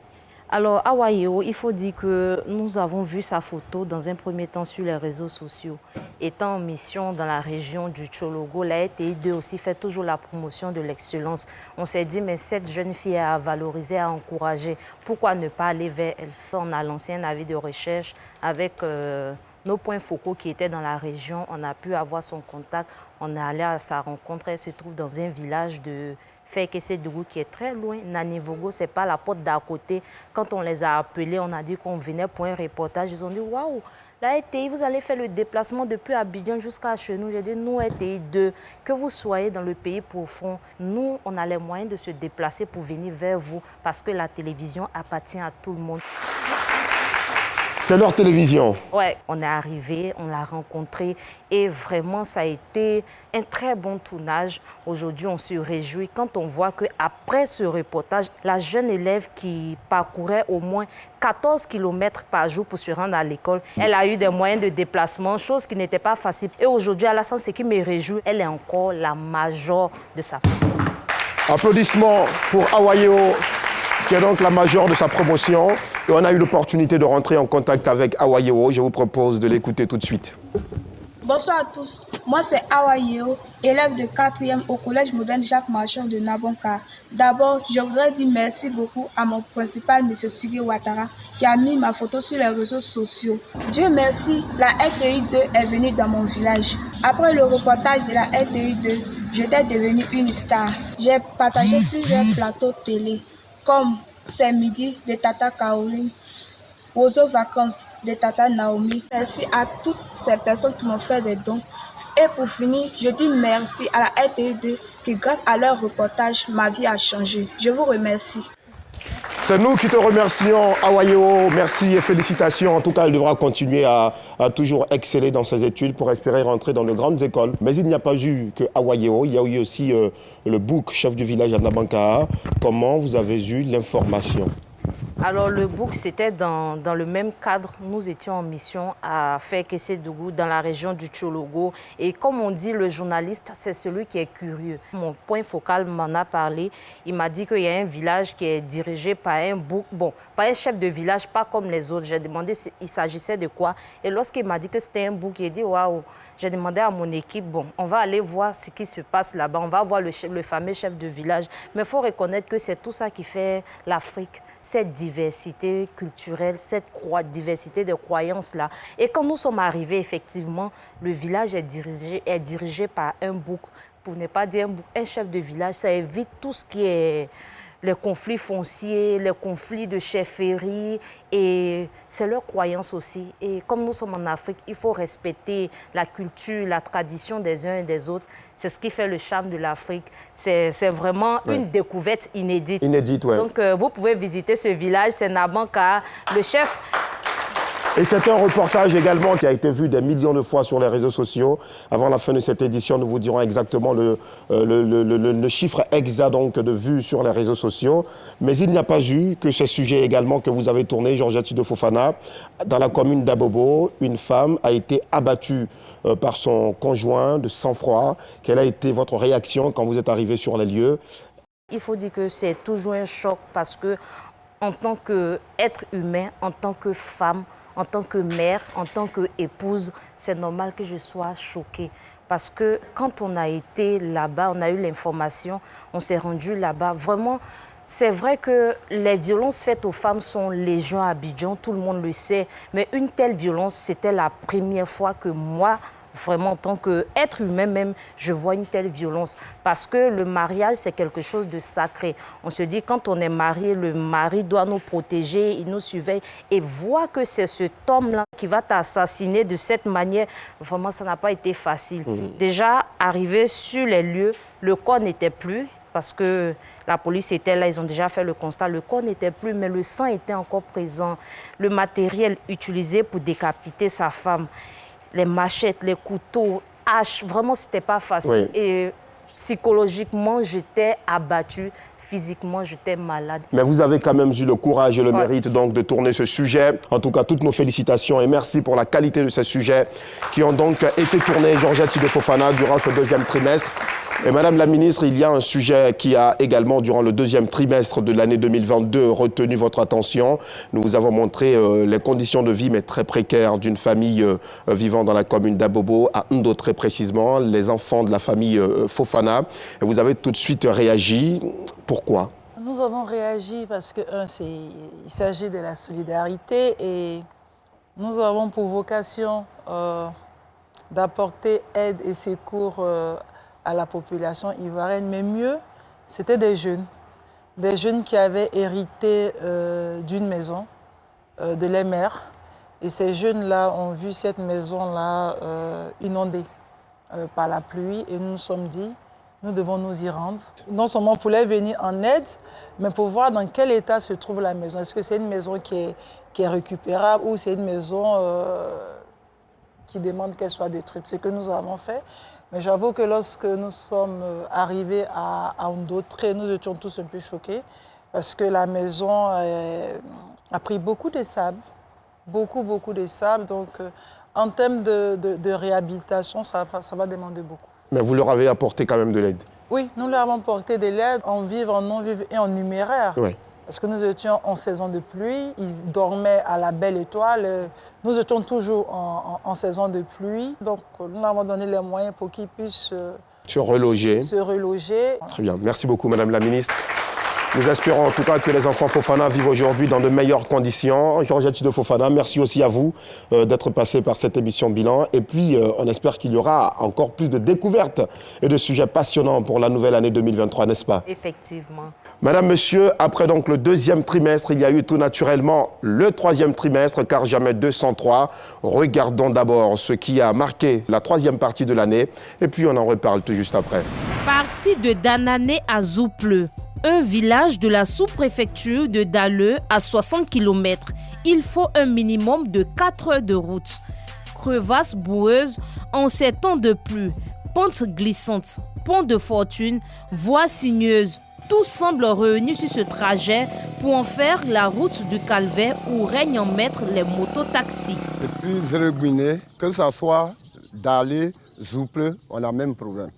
S4: Alors, Awa Yeo, il faut dire que nous avons vu sa photo dans un premier temps sur les réseaux sociaux. Étant en mission dans la région du Tchologo, la RTI2 aussi fait toujours la promotion de l'excellence. On s'est dit, mais cette jeune fille est à valoriser, à encourager. Pourquoi ne pas aller vers elle? On a lancé un avis de recherche avec nos points focaux qui étaient dans la région. On a pu avoir son contact. On est allé à sa rencontre. Elle se trouve dans un village de Fekese-Dougou qui est très loin. Nanivogo, ce n'est pas la porte d'à côté. Quand on les a appelés, on a dit qu'on venait pour un reportage. Ils ont dit, waouh, la RTI, vous allez faire le déplacement depuis Abidjan jusqu'à chez nous. J'ai dit, nous, RTI2, que vous soyez dans le pays profond, nous, on a les moyens de se déplacer pour venir vers vous parce que la télévision appartient à tout le monde.
S1: C'est leur télévision.
S4: Ouais, on est arrivé, on l'a rencontré et vraiment ça a été un très bon tournage. Aujourd'hui, on se réjouit quand on voit qu'après ce reportage, la jeune élève qui parcourait au moins 14 km par jour pour se rendre à l'école, elle a eu des moyens de déplacement, chose qui n'était pas facile. Et aujourd'hui, à la sens, ce qui me réjouit, elle est encore la major de sa promotion.
S1: Applaudissements pour Awa Yeo, qui est donc la majeure de sa promotion. Et on a eu l'opportunité de rentrer en contact avec Awa Yeo. Je vous propose de l'écouter tout de suite.
S8: Bonsoir à tous. Moi, c'est Awa Yeo, élève de 4e au Collège moderne Jacques Marchand de Nabonka. D'abord, je voudrais dire merci beaucoup à mon principal, M. Sigi Ouattara, qui a mis ma photo sur les réseaux sociaux. Dieu merci, la RTI2 est venue dans mon village. Après le reportage de la RTI2, j'étais devenue une star. J'ai partagé plusieurs plateaux télé, comme C'est midi de Tata Kaoline, aux vacances de Tata Naomi. Merci à toutes ces personnes qui m'ont fait des dons. Et pour finir, je dis merci à la RTI2 qui, grâce à leur reportage, ma vie a changé. Je vous remercie.
S1: C'est nous qui te remercions, Awa Yeo. Merci et félicitations. En tout cas, elle devra continuer à toujours exceller dans ses études pour espérer rentrer dans de grandes écoles. Mais il n'y a pas eu que Awa Yeo. Il y a eu aussi le Bouk, chef du village à Nabanka. Comment vous avez eu l'information?
S4: Alors le Bouk, c'était dans le même cadre. Nous étions en mission à Fekese-Dougou, dans la région du Tchologo. Et comme on dit, le journaliste, c'est celui qui est curieux. Mon point focal m'en a parlé. Il m'a dit qu'il y a un village qui est dirigé par un Bouk. Bon, pas un chef de village, pas comme les autres. J'ai demandé s'il s'agissait de quoi. Et lorsqu'il m'a dit que c'était un Bouk, il a dit waouh. J'ai demandé à mon équipe, bon, on va aller voir ce qui se passe là-bas. On va voir le fameux chef de village. Mais il faut reconnaître que c'est tout ça qui fait l'Afrique. Cette diversité culturelle, cette diversité de croyances-là. Et quand nous sommes arrivés, effectivement, le village est dirigé par un Bouk. Pour ne pas dire un chef de village, ça évite tout ce qui est les conflits fonciers, les conflits de chefferie, et c'est leur croyance aussi. Et comme nous sommes en Afrique, il faut respecter la culture, la tradition des uns et des autres. C'est ce qui fait le charme de l'Afrique. C'est vraiment une découverte inédite.
S1: Inédite, oui.
S4: Donc, vous pouvez visiter ce village, c'est Nabanka. Le chef...
S1: Et c'est un reportage également qui a été vu des millions de fois sur les réseaux sociaux. Avant la fin de cette édition, nous vous dirons exactement le chiffre exact donc, de vues sur les réseaux sociaux. Mais il n'y a pas eu que ce sujet également que vous avez tourné, Georgette Sido Fofana. Dans la commune d'Abobo, une femme a été abattue par son conjoint de sang-froid. Quelle a été votre réaction quand vous êtes arrivé sur les lieux?
S4: Il faut dire que c'est toujours un choc parce que, en tant qu'être humain, en tant que femme, en tant que mère, en tant qu'épouse, c'est normal que je sois choquée. Parce que quand on a été là-bas, on a eu l'information, on s'est rendu là-bas. Vraiment, c'est vrai que les violences faites aux femmes sont légion à Abidjan, tout le monde le sait. Mais une telle violence, c'était la première fois que moi, vraiment en tant qu'être humain même, je vois une telle violence. Parce que le mariage, c'est quelque chose de sacré. On se dit, quand on est marié, le mari doit nous protéger, il nous surveille. Et voir que c'est cet homme-là qui va t'assassiner de cette manière, vraiment, ça n'a pas été facile. Déjà, arrivé sur les lieux, le corps n'était plus, parce que la police était là, ils ont déjà fait le constat. Le corps n'était plus, mais le sang était encore présent. Le matériel utilisé pour décapiter sa femme, les machettes, les couteaux, haches, vraiment, c'était pas facile. Oui. Et psychologiquement, j'étais abattue. Physiquement, j'étais malade.
S1: Mais vous avez quand même eu le courage et le mérite donc de tourner ce sujet. En tout cas, toutes nos félicitations et merci pour la qualité de ces sujets qui ont donc été tournés, Georgette Sido Fofana, durant ce deuxième trimestre. Et Madame la Ministre, il y a un sujet qui a également, durant le deuxième trimestre de l'année 2022, retenu votre attention. Nous vous avons montré les conditions de vie, mais très précaires, d'une famille vivant dans la commune d'Abobo, à Ndo très précisément, les enfants de la famille Fofana. Et vous avez tout de suite réagi. Pourquoi?
S17: Nous avons réagi parce que, il s'agit de la solidarité et nous avons pour vocation d'apporter aide et secours à la population ivoirienne. Mais mieux, c'était des jeunes qui avaient hérité d'une maison, de leur mère. Et ces jeunes-là ont vu cette maison-là inondée par la pluie et nous nous sommes dit, nous devons nous y rendre. Non seulement pour les venir en aide, mais pour voir dans quel état se trouve la maison. Est-ce que c'est une maison qui est récupérable ou c'est une maison qui demande qu'elle soit détruite? Ce que nous avons fait. Mais j'avoue que lorsque nous sommes arrivés à Ndautré, nous étions tous un peu choqués parce que la maison a pris beaucoup de sable, beaucoup de sable. Donc en termes de réhabilitation, ça va demander beaucoup.
S1: Mais vous leur avez apporté quand même de l'aide?
S17: Oui, nous leur avons apporté de l'aide en vivre, en non-vivre et en numéraire.
S1: Oui.
S17: Parce que nous étions en saison de pluie, ils dormaient à la belle étoile. Nous étions toujours en saison de pluie. Donc nous leur avons donné les moyens pour qu'ils puissent
S1: se reloger.
S17: Très
S1: bien. Merci beaucoup, Madame la Ministre. Nous espérons en tout cas que les enfants Fofana vivent aujourd'hui dans de meilleures conditions. Georgette Sido Fofana, merci aussi à vous d'être passé par cette émission Bilan. Et puis, on espère qu'il y aura encore plus de découvertes et de sujets passionnants pour la nouvelle année 2023, n'est-ce pas?
S4: Effectivement.
S1: Madame, Monsieur, après donc le deuxième trimestre, il y a eu tout naturellement le troisième trimestre, car jamais 203. Regardons d'abord ce qui a marqué la troisième partie de l'année, et puis on en reparle tout juste après.
S18: Partie de Danané à Zoupleux, un village de la sous-préfecture de Dalleux à 60 km. Il faut un minimum de 4 heures de route. Crevasses boueuses en ces temps de pluie, pentes glissantes, pont de fortune, voies sinueuses. Tout semble réuni sur ce trajet pour en faire la route du calvaire où règnent en maître les mototaxis.
S2: Depuis Zéreguiné, que ce soit Dalleux, Zoupleux, on a le même problème.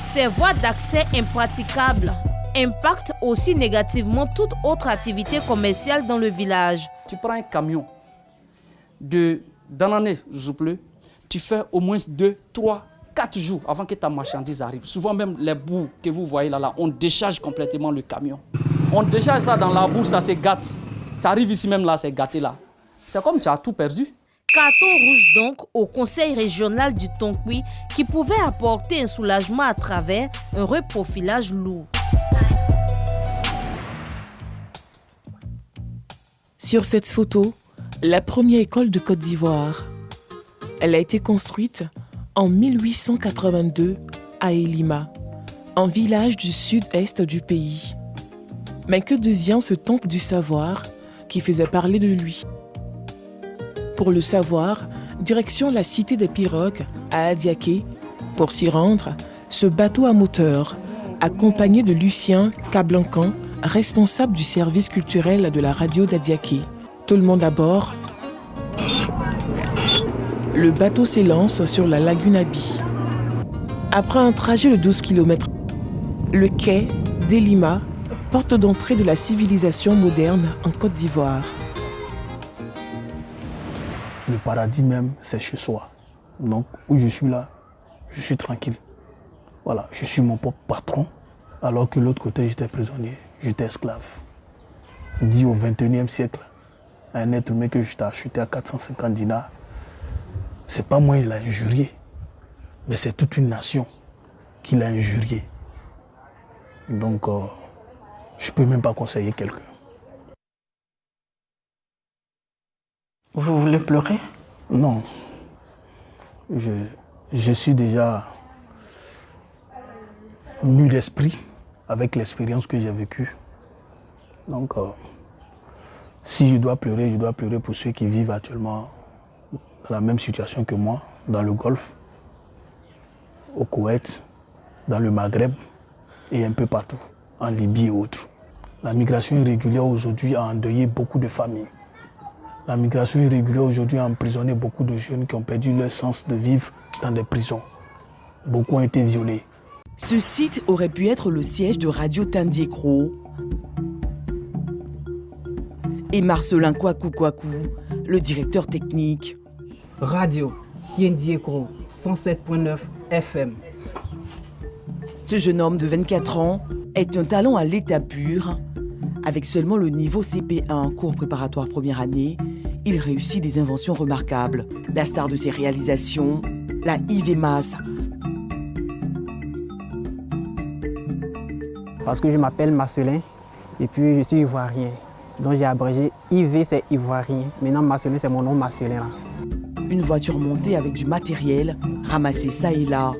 S18: Ces voies d'accès impraticables impactent aussi négativement toute autre activité commerciale dans le village.
S9: Tu prends un camion de Danané, Zoupleux, tu fais au moins 2, 3, 4 jours avant que ta marchandise arrive. Souvent même les boues que vous voyez là, on décharge complètement le camion. On décharge ça dans la boue, ça se gâte. Ça arrive ici même là, c'est gâté là. C'est comme tu as tout perdu.
S18: Carton rouge donc au conseil régional du Tonkwi qui pouvait apporter un soulagement à travers un reprofilage lourd.
S3: Sur cette photo, la première école de Côte d'Ivoire. Elle a été construite en 1882 à Elima, un village du sud-est du pays. Mais que devient ce temple du savoir qui faisait parler de lui? Pour le savoir, direction la cité des pirogues à Adiaké. Pour s'y rendre, ce bateau à moteur, accompagné de Lucien Cablancan, responsable du service culturel de la radio d'Adiaké. Tout le monde à bord. Le bateau s'élance sur la lagune Abi. Après un trajet de 12 km, le quai d'Elima, porte d'entrée de la civilisation moderne en Côte d'Ivoire.
S14: Le paradis même, c'est chez soi. Donc, où je suis là, je suis tranquille. Voilà, je suis mon propre patron, alors que de l'autre côté, j'étais prisonnier, j'étais esclave. Dit au XXIe siècle, un être humain que je t'ai acheté à 450 dinars, c'est pas moi qui l'a injurié, mais c'est toute une nation qui l'a injurié. Donc, je peux même pas conseiller quelqu'un. Vous voulez pleurer? Non. Je suis déjà nu d'esprit avec l'expérience que j'ai vécue. Donc, si je dois pleurer pour ceux qui vivent actuellement dans la même situation que moi, dans le Golfe, au Koweït, dans le Maghreb et un peu partout, en Libye et autres. La migration irrégulière aujourd'hui a endeuillé beaucoup de familles. La migration irrégulière aujourd'hui a emprisonné beaucoup de jeunes qui ont perdu leur sens de vivre dans des prisons. Beaucoup ont été violés.
S15: Ce site aurait pu être le siège de Radio Tandiekro. Et Marcelin Kwaku, le directeur technique.
S10: Radio Tandiekro, 107.9 FM.
S15: Ce jeune homme de 24 ans est un talent à l'état pur. Avec seulement le niveau CP1, cours préparatoire première année, il réussit des inventions remarquables. La star de ses réalisations, la IVMAS.
S10: Parce que je m'appelle Marcelin et puis je suis ivoirien. Donc j'ai abrégé IV, c'est ivoirien. Maintenant Marcelin, c'est mon nom Marcelin. Là.
S15: Une voiture montée avec du matériel, ramassée ça et là.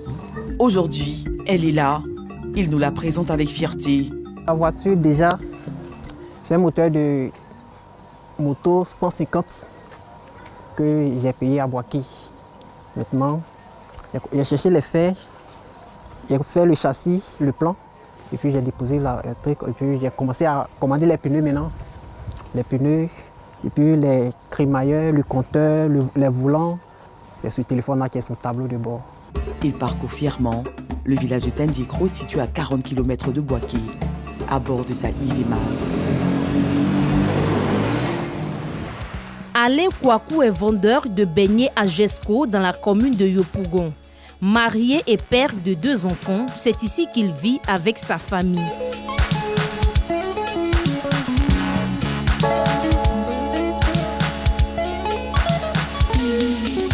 S15: Aujourd'hui, elle est là. Il nous la présente avec fierté.
S10: La voiture, déjà, c'est un moteur de moto 150 que j'ai payé à Boaké. Maintenant, j'ai cherché les fers, j'ai fait le châssis, le plan, et puis j'ai déposé le truc, et puis j'ai commencé à commander les pneus maintenant. Les pneus, et puis les crémailleurs, le compteur, les volants. C'est ce téléphone-là qui est son tableau de bord.
S15: Il parcourt fièrement le village de Tandiekro, situé à 40 km de Boaké, à bord de sa IVMAS.
S18: Alain Kwaku est vendeur de beignets à Jesco dans la commune de Yopougon. Marié et père de 2 enfants, c'est ici qu'il vit avec sa famille.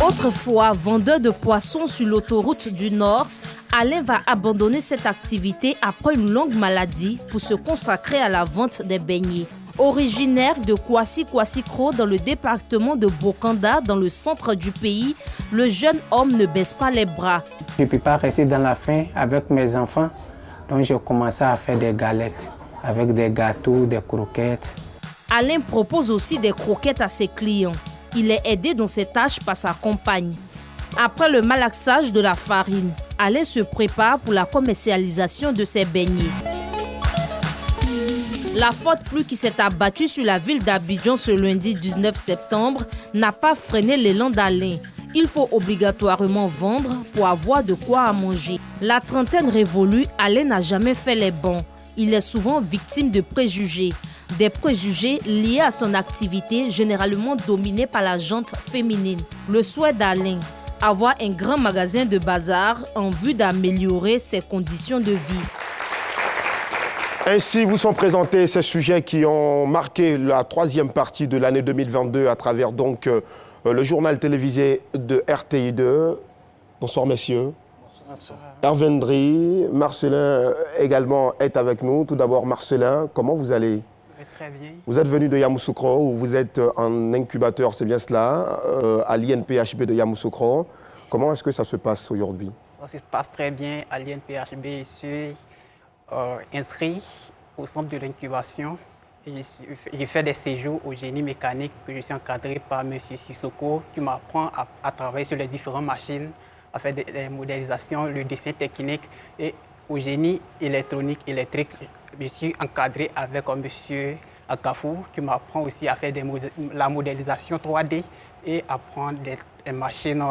S18: Autrefois vendeur de poissons sur l'autoroute du Nord, Alain va abandonner cette activité après une longue maladie pour se consacrer à la vente des beignets. Originaire de Kwasi-Kwasi-Kro dans le département de Bokanda, dans le centre du pays, le jeune homme ne baisse pas les bras.
S10: Je ne peux pas rester dans la faim avec mes enfants, donc j'ai commencé à faire des galettes avec des gâteaux, des croquettes.
S18: Alain propose aussi des croquettes à ses clients. Il est aidé dans ses tâches par sa compagne. Après le malaxage de la farine, Alain se prépare pour la commercialisation de ses beignets. La forte pluie qui s'est abattue sur la ville d'Abidjan ce lundi 19 septembre n'a pas freiné l'élan d'Alain. Il faut obligatoirement vendre pour avoir de quoi à manger. La trentaine révolue, Alain n'a jamais fait les bons. Il est souvent victime de préjugés. Des préjugés liés à son activité, généralement dominée par la gente féminine. Le souhait d'Alain, avoir un grand magasin de bazar en vue d'améliorer ses conditions de vie.
S1: Ainsi vous sont présentés ces sujets qui ont marqué la 3e partie de l'année 2022 à travers donc le journal télévisé de RTI2. Bonsoir messieurs. Bonsoir. Hervé Ndri, Marcelin également est avec nous. Tout d'abord Marcelin, comment vous allez ?
S10: Très bien.
S1: Vous êtes venu de Yamoussoukro, où vous êtes en incubateur, c'est bien cela, à l'INPHB de Yamoussoukro. Comment est-ce que ça se passe aujourd'hui?
S10: Ça se passe très bien à l'INPHB. Je suis inscrit au centre de l'incubation. J'ai fait des séjours au génie mécanique que je suis encadré par M. Sissoko qui m'apprend à travailler sur les différentes machines, à faire des modélisations, le dessin technique et au génie électrique. Je suis encadré avec M. Akafou qui m'apprend aussi à faire la modélisation 3D et à prendre des machines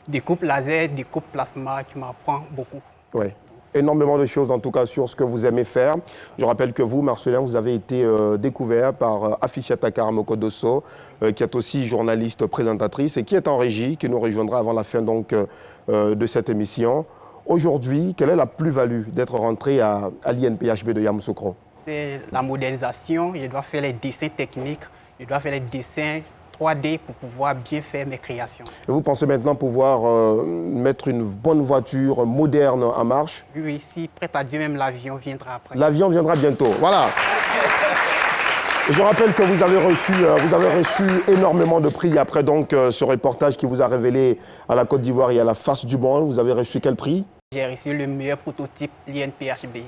S10: découpe laser, découpe plasma qui m'apprend beaucoup.
S1: Oui, énormément de choses en tout cas sur ce que vous aimez faire. Je rappelle que vous, Marcelin, vous avez été découvert par Afisiata Karamokodoso, qui est aussi journaliste présentatrice et qui est en régie, qui nous rejoindra avant la fin donc, de cette émission. Aujourd'hui, quelle est la plus-value d'être rentré à l'INPHB de Yamoussoukro?
S10: C'est la modélisation, je dois faire les dessins techniques, je dois faire les dessins 3D pour pouvoir bien faire mes créations. Et
S1: vous pensez maintenant pouvoir mettre une bonne voiture moderne en marche?
S10: Oui, si prête à Dieu, même l'avion viendra après.
S1: L'avion viendra bientôt, voilà. Et je rappelle que vous avez reçu énormément de prix après donc, ce reportage qui vous a révélé à la Côte d'Ivoire et à la face du monde. Vous avez reçu quel prix?
S10: J'ai reçu le meilleur prototype l'INPHB.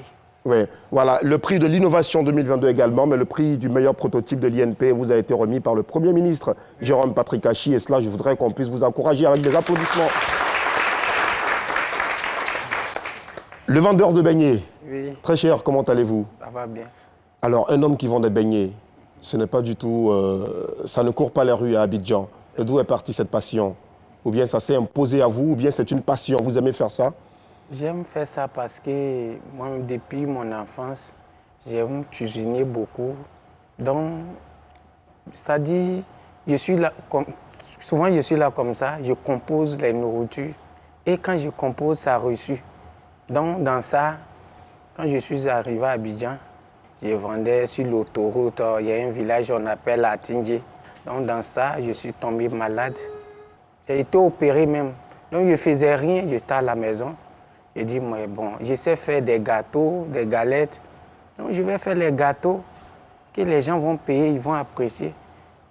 S1: Oui, voilà, le prix de l'innovation 2022 également, mais le prix du meilleur prototype de l'INP vous a été remis par le Premier ministre, Jérôme Patrick Hachi, et cela, je voudrais qu'on puisse vous encourager avec des applaudissements. Le vendeur de beignets, oui. Très cher, comment allez-vous?
S10: Ça va bien.
S1: Alors, un homme qui vend des beignets, ce n'est pas du tout, ça ne court pas les rues à Abidjan. D'où est partie cette passion? Ou bien ça s'est imposé à vous, ou bien c'est une passion, vous aimez faire ça?
S12: J'aime faire ça parce que moi, depuis mon enfance, j'aime cuisiner beaucoup. Donc, ça dit, je suis là, souvent je suis là comme ça, je compose les nourritures. Et quand je compose, ça reçu. Donc, dans ça, quand je suis arrivé à Abidjan, je vendais sur l'autoroute. Il y a un village qu'on appelle Atingé. Donc, dans ça, je suis tombé malade. J'ai été opéré même. Donc, je ne faisais rien, j'étais à la maison. J'ai dit, moi, bon, je sais faire des gâteaux, des galettes. Donc, je vais faire les gâteaux que les gens vont payer, ils vont apprécier.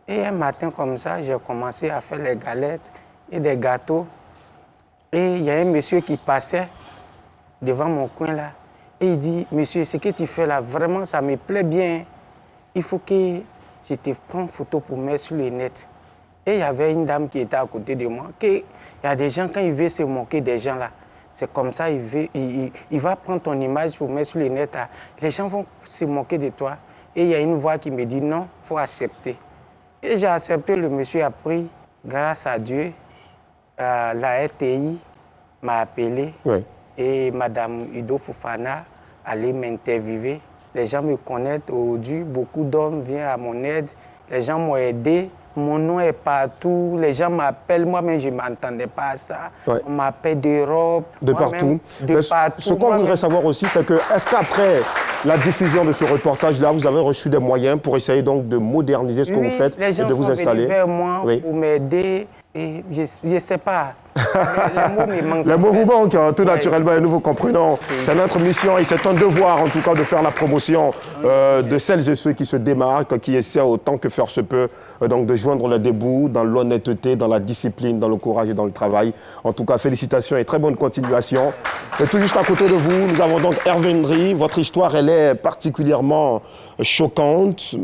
S12: Et un matin comme ça, j'ai commencé à faire les galettes et des gâteaux. Et il y a un monsieur qui passait devant mon coin là. Et il dit, monsieur, ce que tu fais là, vraiment, ça me plaît bien. Il faut que je te prenne photo pour mettre sur le net. Et il y avait une dame qui était à côté de moi. Il y a des gens, quand ils veulent se moquer des gens là, c'est comme ça, il va prendre ton image pour mettre sur le net. Là. Les gens vont se moquer de toi. Et il y a une voix qui me dit, non, il faut accepter. Et j'ai accepté, le monsieur a pris, grâce à Dieu, la RTI m'a appelé. Oui. Et Mme Ido Fofana allait m'interviewer. Les gens me connaissent aujourd'hui, beaucoup d'hommes viennent à mon aide. Les gens m'ont aidé. Mon nom est partout. Les gens m'appellent. Moi-même, je ne m'entendais pas à ça. Ouais. On m'appelle d'Europe.
S1: De partout. Ce qu'on voudrait savoir aussi, c'est que, est-ce qu'après la diffusion de ce reportage-là, vous avez reçu des moyens pour essayer donc de moderniser ce que vous faites et de vous installer?
S12: Les gens sont venus vers moi pour m'aider. Et je ne sais pas. Les mots me manquent.
S1: Les mots vous manquent, tout naturellement, et nous vous comprenons. C'est notre mission et c'est un devoir, en tout cas, de faire la promotion de celles et ceux qui se démarquent, qui essaient autant que faire se peut, donc de joindre les deux bouts dans l'honnêteté, dans la discipline, dans le courage et dans le travail. En tout cas, félicitations et très bonne continuation. Et tout juste à côté de vous, nous avons donc Hervé Ndri. Votre histoire, elle est particulièrement choquante.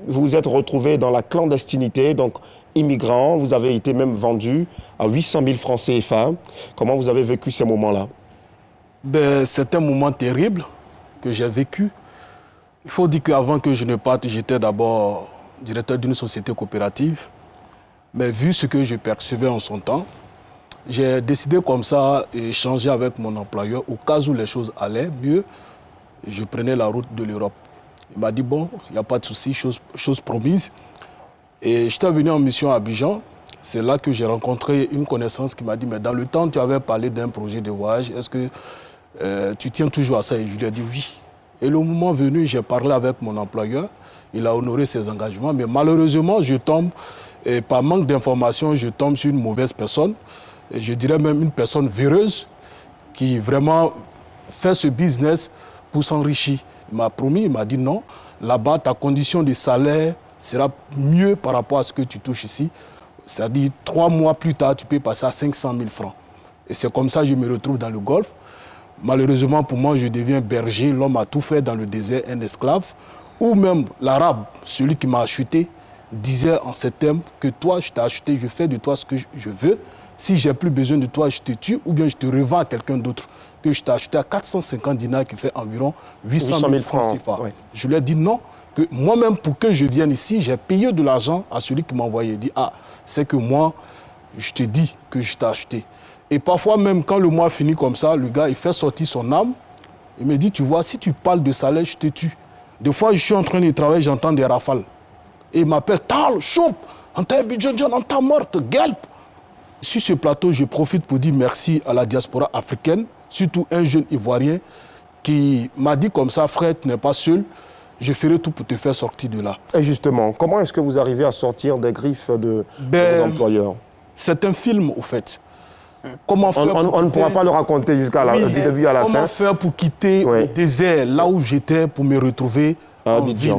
S1: Vous vous êtes retrouvé dans la clandestinité, donc immigrant, vous avez été même vendu à 800 000 francs CFA. Comment vous avez vécu ces moments-là?
S14: C'est un moment terrible que j'ai vécu. Il faut dire qu'avant que je ne parte, j'étais d'abord directeur d'une société coopérative. Mais vu ce que je percevais en son temps, j'ai décidé comme ça d'échanger avec mon employeur. Au cas où les choses allaient mieux, je prenais la route de l'Europe. Il m'a dit, bon, il n'y a pas de souci, chose promise. Et j'étais venu en mission à Abidjan. C'est là que j'ai rencontré une connaissance qui m'a dit, mais dans le temps, tu avais parlé d'un projet de voyage. Est-ce que tu tiens toujours à ça? Et je lui ai dit oui. Et le moment venu, j'ai parlé avec mon employeur. Il a honoré ses engagements. Mais malheureusement, je tombe, et par manque d'informations, je tombe sur une mauvaise personne. Et je dirais même une personne véreuse qui vraiment fait ce business pour s'enrichir. Il m'a promis, il m'a dit non. Là-bas, ta condition de salaire sera mieux par rapport à ce que tu touches ici. C'est-à-dire, 3 mois plus tard, tu peux passer à 500 000 francs. Et c'est comme ça que je me retrouve dans le Golfe. Malheureusement, pour moi, je deviens berger. L'homme a tout fait dans le désert, un esclave. Ou même l'arabe, celui qui m'a acheté, disait en ces termes que toi, je t'ai acheté, je fais de toi ce que je veux. Si j'ai plus besoin de toi, je te tue ou bien je te revends à quelqu'un d'autre. Que je t'ai acheté à 450 dinars, qui fait environ 800 000 francs CFA. Oui. Je lui ai dit non. Que moi-même, pour que je vienne ici, j'ai payé de l'argent à celui qui m'a envoyé. Il dit, ah, c'est que moi, je te dis que je t'ai acheté. Et parfois, même quand le mois finit comme ça, le gars, il fait sortir son âme. Il me dit, tu vois, si tu parles de salaire, je te tue. Des fois, je suis en train de travailler, j'entends des rafales. Et il m'appelle, Tal, choup, en ta bidjonjon, en ta morte, gelp. Sur ce plateau, je profite pour dire merci à la diaspora africaine, surtout un jeune Ivoirien qui m'a dit comme ça, frère, tu n'es pas seul. Je ferai tout pour te faire sortir de là.
S1: Et justement, comment est-ce que vous arrivez à sortir des griffes de vos employeurs?
S14: C'est un film, au fait. Comment faire
S1: on ne pourra pas le raconter du début à la fin.
S14: Comment faire pour quitter le désert, là où j'étais, pour me retrouver en ville?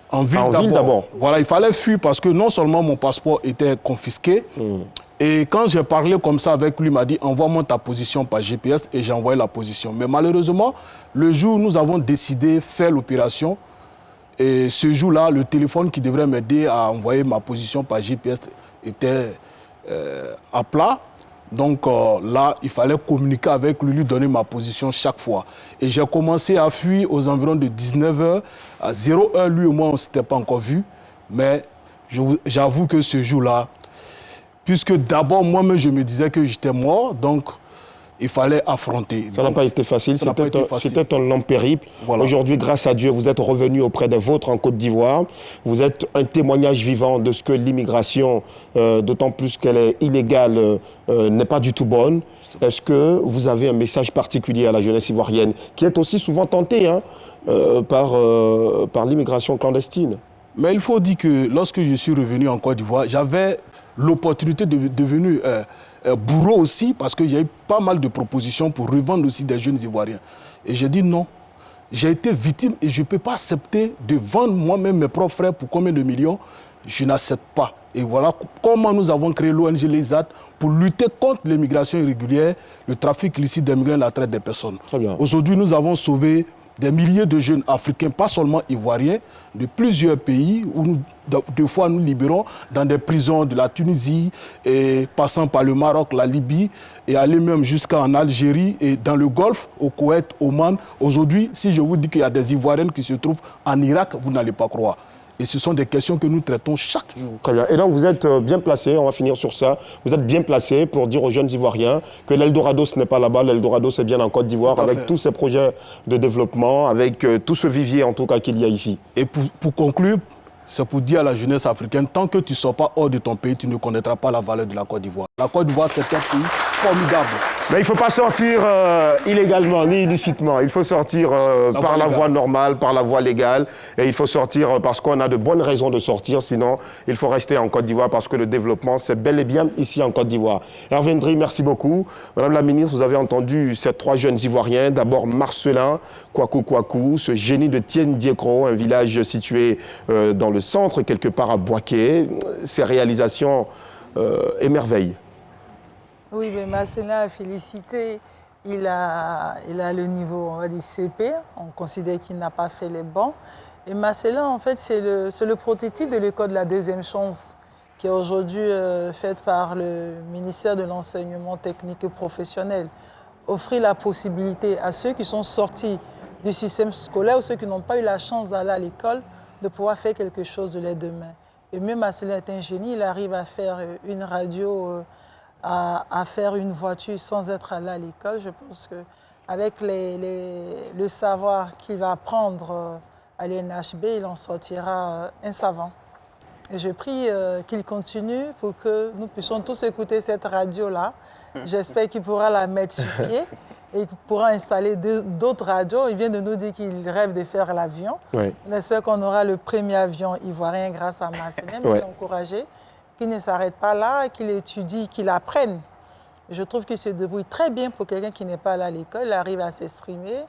S14: En ville d'abord. Voilà, il fallait fuir parce que non seulement mon passeport était confisqué, et quand j'ai parlé comme ça avec lui, il m'a dit « envoie-moi ta position par GPS » et j'ai envoyé la position. Mais malheureusement, le jour où nous avons décidé de faire l'opération, et ce jour-là, le téléphone qui devrait m'aider à envoyer ma position par GPS était à plat. Donc là, il fallait communiquer avec lui, lui donner ma position chaque fois. Et j'ai commencé à fuir aux environs de 19h. À 0h, lui et moi, on ne s'était pas encore vus. Mais j'avoue que ce jour-là, puisque d'abord, moi-même, je me disais que j'étais mort, donc il fallait affronter.
S1: Ça n'a pas été facile, c'était un long périple.
S14: Voilà.
S1: Aujourd'hui, grâce à Dieu, vous êtes revenu auprès des vôtres en Côte d'Ivoire. Vous êtes un témoignage vivant de ce que l'immigration, d'autant plus qu'elle est illégale, n'est pas du tout bonne. Est-ce que vous avez un message particulier à la jeunesse ivoirienne, qui est aussi souvent tentée par l'immigration clandestine?
S14: Mais il faut dire que lorsque je suis revenu en Côte d'Ivoire, j'avais l'opportunité de devenir bourreau aussi, parce qu'il y a eu pas mal de propositions pour revendre aussi des jeunes Ivoiriens. Et j'ai dit non. J'ai été victime et je ne peux pas accepter de vendre moi-même mes propres frères pour combien de millions. Je n'accepte pas. Et voilà comment nous avons créé l'ONG l'ESAT pour lutter contre l'immigration irrégulière, le trafic illicite des migrants et la traite des personnes. Aujourd'hui, nous avons sauvé des milliers de jeunes africains, pas seulement ivoiriens, de plusieurs pays, où deux fois nous libérons dans des prisons de la Tunisie, et passant par le Maroc, la Libye, et aller même jusqu'en Algérie et dans le Golfe, au Koweït, Oman. Aujourd'hui, si je vous dis qu'il y a des Ivoiriennes qui se trouvent en Irak, vous n'allez pas croire. Et ce sont des questions que nous traitons chaque jour.
S1: Très bien. Et donc vous êtes bien placé, on va finir sur ça, vous êtes bien placé pour dire aux jeunes Ivoiriens que l'Eldorado, ce n'est pas là-bas, l'Eldorado, c'est bien en Côte d'Ivoire, avec tous ces projets de développement, avec tout ce vivier en tout cas qu'il y a ici.
S14: Et pour conclure, c'est pour dire à la jeunesse africaine, tant que tu ne sors pas hors de ton pays, tu ne connaîtras pas la valeur de la Côte d'Ivoire. La Côte d'Ivoire, c'est un pays formidable.
S1: Mais il ne faut pas sortir illégalement ni illicitement. Il faut sortir par la voie normale, par la voie légale. Et il faut sortir parce qu'on a de bonnes raisons de sortir. Sinon, il faut rester en Côte d'Ivoire parce que le développement, c'est bel et bien ici en Côte d'Ivoire. Hervé Ndri, merci beaucoup. Madame la ministre, vous avez entendu ces trois jeunes Ivoiriens. D'abord Marcelin Kouakou, ce génie de Tienne Diekro, un village situé dans le centre, quelque part à Boaké. Ses réalisations émerveillent.
S17: Oui, mais Marcelin a félicité. Il a le niveau, on va dire, CP. On considère qu'il n'a pas fait les bons. Et Marcelin, en fait, c'est le prototype de l'école de la deuxième chance, qui est aujourd'hui faite par le ministère de l'Enseignement technique et professionnel. Offrir la possibilité à ceux qui sont sortis du système scolaire ou ceux qui n'ont pas eu la chance d'aller à l'école de pouvoir faire quelque chose de leurs deux mains. Et même Marcelin est un génie, il arrive à faire une radio, à faire une voiture sans être allé à l'école. Je pense qu'avec le savoir qu'il va apprendre à l'INHB, il en sortira un savant. Et je prie qu'il continue pour que nous puissions tous écouter cette radio-là. J'espère qu'il pourra la mettre sur pied et qu'il pourra installer d'autres radios. Il vient de nous dire qu'il rêve de faire l'avion.
S1: Oui.
S17: On espère qu'on aura le premier avion ivoirien grâce à Marcelin, mais l'encourager, qu'il ne s'arrête pas là, qu'il étudie, qu'il apprenne. Je trouve qu'il se débrouille très bien pour quelqu'un qui n'est pas allé à l'école. Il arrive à s'exprimer.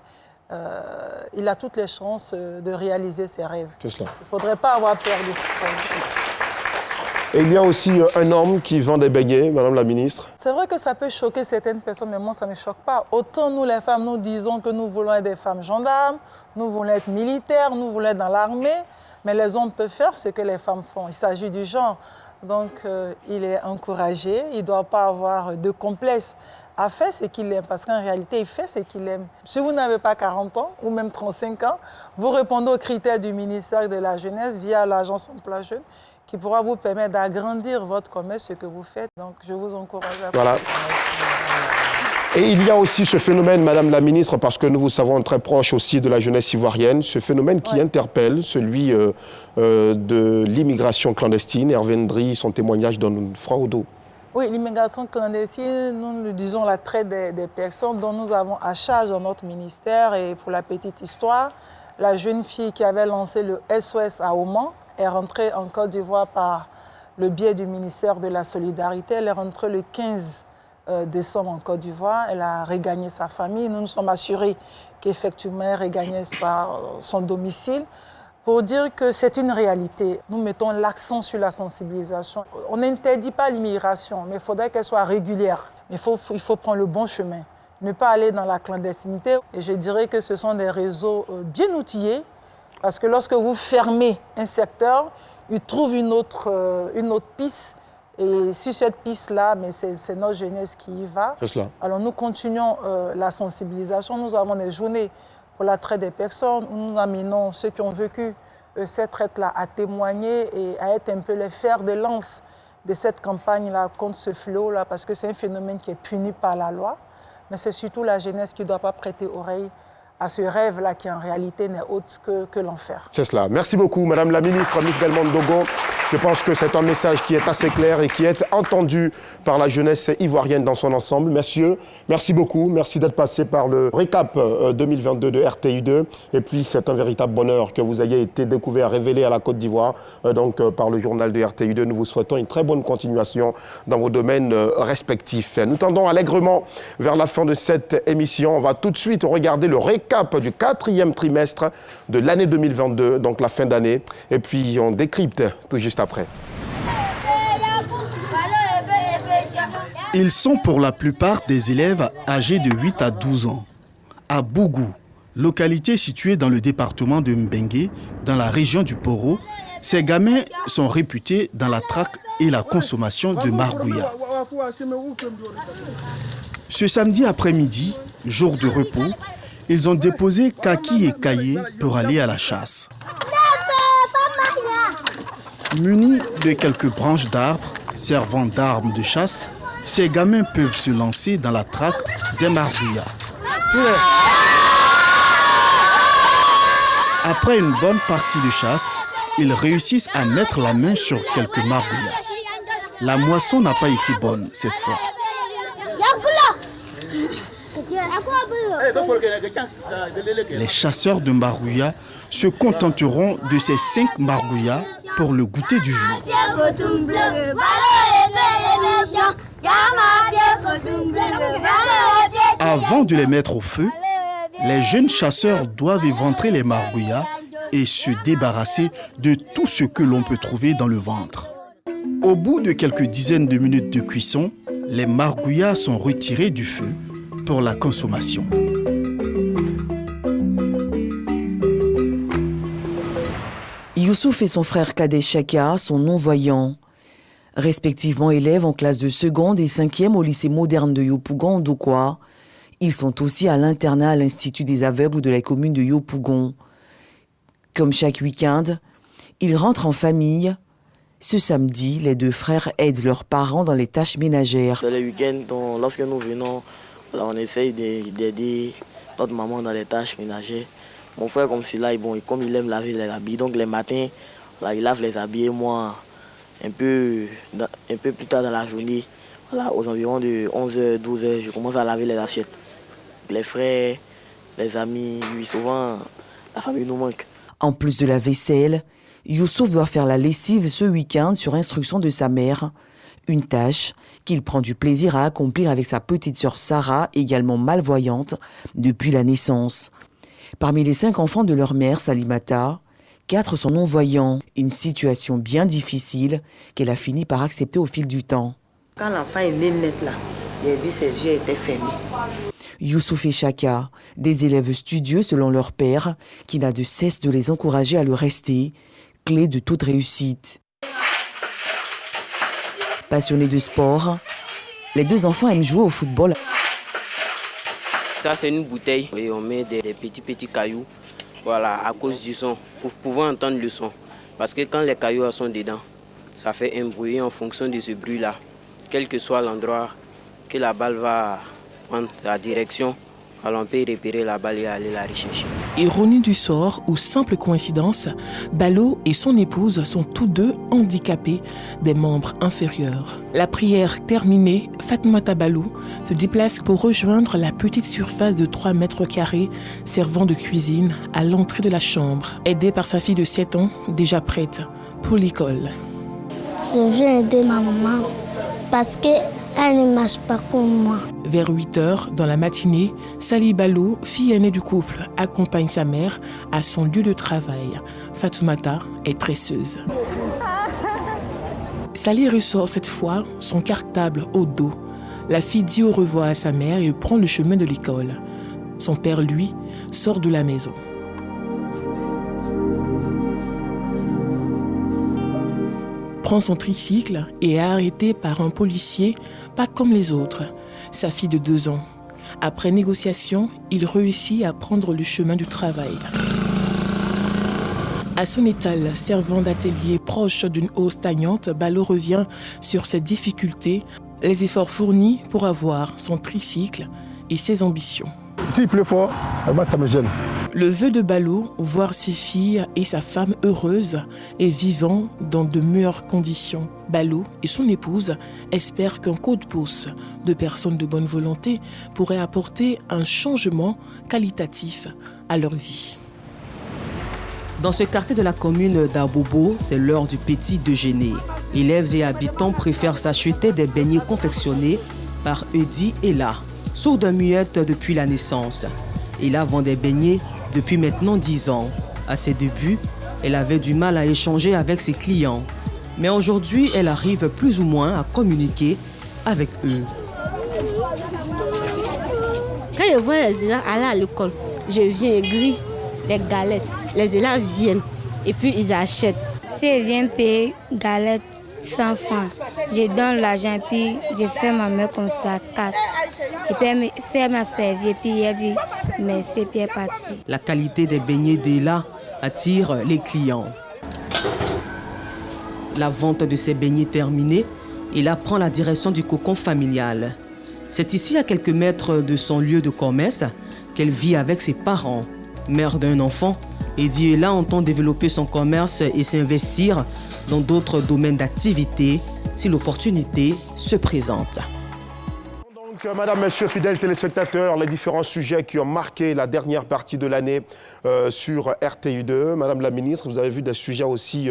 S17: Il a toutes les chances de réaliser ses rêves.
S1: C'est cela.
S17: Il ne faudrait pas avoir peur de ça.
S1: Et il y a aussi un homme qui vend des beignets, Madame la ministre.
S17: C'est vrai que ça peut choquer certaines personnes, mais moi, ça ne me choque pas. Autant nous, les femmes, nous disons que nous voulons être des femmes gendarmes, nous voulons être militaires, nous voulons être dans l'armée, mais les hommes peuvent faire ce que les femmes font. Il s'agit du genre. Donc, il est encouragé, il ne doit pas avoir de complexe à faire ce qu'il aime, parce qu'en réalité, il fait ce qu'il aime. Si vous n'avez pas 40 ans ou même 35 ans, vous répondez aux critères du ministère de la Jeunesse via l'agence Emploi Jeune, qui pourra vous permettre d'agrandir votre commerce, ce que vous faites. Donc, je vous encourage à
S1: Voilà. Et il y a aussi ce phénomène, Madame la ministre, parce que nous vous savons très proche aussi de la jeunesse ivoirienne, ce phénomène qui interpelle, celui de l'immigration clandestine. Hervé Ndri, son témoignage donne froid au dos.
S17: Oui, l'immigration clandestine, nous disons la traite des personnes dont nous avons à charge dans notre ministère. Et pour la petite histoire, la jeune fille qui avait lancé le SOS à Oman est rentrée en Côte d'Ivoire par le biais du ministère de la Solidarité. Elle est rentrée le 15 décembre en Côte d'Ivoire. Elle a regagné sa famille. Nous nous sommes assurés qu'effectivement, elle regagnait son domicile. Pour dire que c'est une réalité, nous mettons l'accent sur la sensibilisation. On n'interdit pas l'immigration, mais il faudrait qu'elle soit régulière. Il faut prendre le bon chemin, ne pas aller dans la clandestinité. Et je dirais que ce sont des réseaux bien outillés, parce que lorsque vous fermez un secteur, ils trouvent une autre piste. Et sur cette piste-là, c'est notre jeunesse qui y va.
S1: C'est cela.
S17: Alors nous continuons la sensibilisation. Nous avons des journées pour la traite des personnes, où nous amenons ceux qui ont vécu cette traite-là à témoigner et à être un peu les fers de lance de cette campagne-là contre ce fléau-là, parce que c'est un phénomène qui est puni par la loi. mais c'est surtout la jeunesse qui ne doit pas prêter oreille à ce rêve-là qui en réalité n'est autre que l'enfer.
S1: C'est cela. Merci beaucoup, Madame la ministre, Miss Belmondo Dogon. Je pense que c'est un message qui est assez clair et qui est entendu par la jeunesse ivoirienne dans son ensemble. Messieurs, merci beaucoup. Merci d'être passé par le récap 2022 de RTI2. Et puis, c'est un véritable bonheur que vous ayez été découvert, révélé à la Côte d'Ivoire, par le journal de RTI2. Nous vous souhaitons une très bonne continuation dans vos domaines respectifs. Nous tendons allègrement vers la fin de cette émission. On va tout de suite regarder le récap du 4e trimestre de l'année 2022, donc la fin d'année. Et puis, on décrypte tout juste après.
S13: Ils sont pour la plupart des élèves âgés de 8 à 12 ans. À Bougou, localité située dans le département de Mbengue, dans la région du Poro, ces gamins sont réputés dans la traque et la consommation de margouillas. Ce samedi après-midi, jour de repos, ils ont déposé kaki et cahiers pour aller à la chasse. Munis de quelques branches d'arbres servant d'armes de chasse, ces gamins peuvent se lancer dans la traque des margouillas. Après une bonne partie de chasse, ils réussissent à mettre la main sur quelques margouillas. La moisson n'a pas été bonne cette fois. Les chasseurs de margouillas se contenteront de ces 5 margouillas pour le goûter du jour. Avant de les mettre au feu, les jeunes chasseurs doivent éventrer les margouillas et se débarrasser de tout ce que l'on peut trouver dans le ventre. Au bout de quelques dizaines de minutes de cuisson, les margouillas sont retirés du feu pour la consommation.
S15: Youssouf et son frère cadet Chaka sont non-voyants. Respectivement élèves en classe de seconde et 5e au lycée moderne de Yopougon, Dokwa. Ils sont aussi à l'internat à l'Institut des aveugles de la commune de Yopougon. Comme chaque week-end, ils rentrent en famille. Ce samedi, les 2 frères aident leurs parents dans les tâches ménagères.
S16: Dans les week-ends, lorsque nous venons, on essaye d'aider notre maman dans les tâches ménagères. Mon frère, comme celui-là, comme il aime laver les habits, donc les matins, il lave les habits et moi, un peu plus tard dans la journée, aux environs de 11h, 12h, je commence à laver les assiettes. Les frères, les amis, oui, souvent, la famille nous manque.
S15: En plus de la vaisselle, Youssouf doit faire la lessive ce week-end sur instruction de sa mère. Une tâche qu'il prend du plaisir à accomplir avec sa petite sœur Sarah, également malvoyante depuis la naissance. Parmi les 5 enfants de leur mère, Salimata, 4 sont non-voyants. Une situation bien difficile qu'elle a fini par accepter au fil du temps.
S19: Quand l'enfant est né net là, j'ai vu ses yeux étaient fermés.
S15: Youssouf et Chaka, des élèves studieux selon leur père, qui n'a de cesse de les encourager à le rester, clé de toute réussite. Passionnés de sport, les 2 enfants aiment jouer au football.
S16: Ça, c'est une bouteille et on met des petits cailloux, à cause du son, pour pouvoir entendre le son. Parce que quand les cailloux sont dedans, ça fait un bruit en fonction de ce bruit-là. Quel que soit l'endroit que la balle va prendre la direction, alors on peut repérer la balle et aller la rechercher.
S3: Ironie du sort ou simple coïncidence, Balo et son épouse sont tous 2 handicapés des membres inférieurs. La prière terminée, Fatoumata Balou se déplace pour rejoindre la petite surface de 3 mètres carrés servant de cuisine à l'entrée de la chambre, aidée par sa fille de 7 ans, déjà prête pour l'école.
S24: Je viens aider ma maman parce qu'elle ne marche pas comme moi.
S3: Vers 8h dans la matinée, Sali Balou, fille aînée du couple, accompagne sa mère à son lieu de travail. Fatoumata est tresseuse. Sali ressort cette fois son cartable au dos. La fille dit au revoir à sa mère et prend le chemin de l'école. Son père, lui, sort de la maison. Prend son tricycle et est arrêté par un policier, pas comme les autres, sa fille de 2 ans. Après négociation, il réussit à prendre le chemin du travail. À son étal, servant d'atelier proche d'une hausse stagnante, Balo revient sur ses difficultés, les efforts fournis pour avoir son tricycle et ses ambitions.
S23: S'il pleut fort, moi ça me gêne.
S3: Le vœu de Balo, voir ses filles et sa femme heureuses et vivant dans de meilleures conditions. Balo et son épouse espèrent qu'un coup de pouce de personnes de bonne volonté pourrait apporter un changement qualitatif à leur vie.
S11: Dans ce quartier de la commune d'Abobo, c'est l'heure du petit déjeuner. Élèves et habitants préfèrent s'acheter des beignets confectionnés par Eudi Ella, sourde muette depuis la naissance. Ella vend des beignets depuis maintenant 10 ans. À ses débuts, elle avait du mal à échanger avec ses clients. Mais aujourd'hui, elle arrive plus ou moins à communiquer avec eux.
S6: Quand je vois les élèves aller à l'école, je viens écrire des galettes. Les élèves viennent et puis ils achètent.
S24: Si elle vient payer galettes 100 francs, je donne l'argent puis je fais ma main comme ça, 4. Et puis elle m'a servi et puis elle dit merci puis elle est partie.
S11: La qualité des beignets d'Ella attire les clients. La vente de ces beignets terminée, Ella prend la direction du cocon familial. C'est ici, à quelques mètres de son lieu de commerce, qu'elle vit avec ses parents. Mère d'un enfant, Eudi Ella entend développer son commerce et s'investir dans d'autres domaines d'activité si l'opportunité se présente.
S1: Donc, Madame, Monsieur, fidèles téléspectateurs, les différents sujets qui ont marqué la dernière partie de l'année sur RTI2. Madame la ministre, vous avez vu des sujets aussi,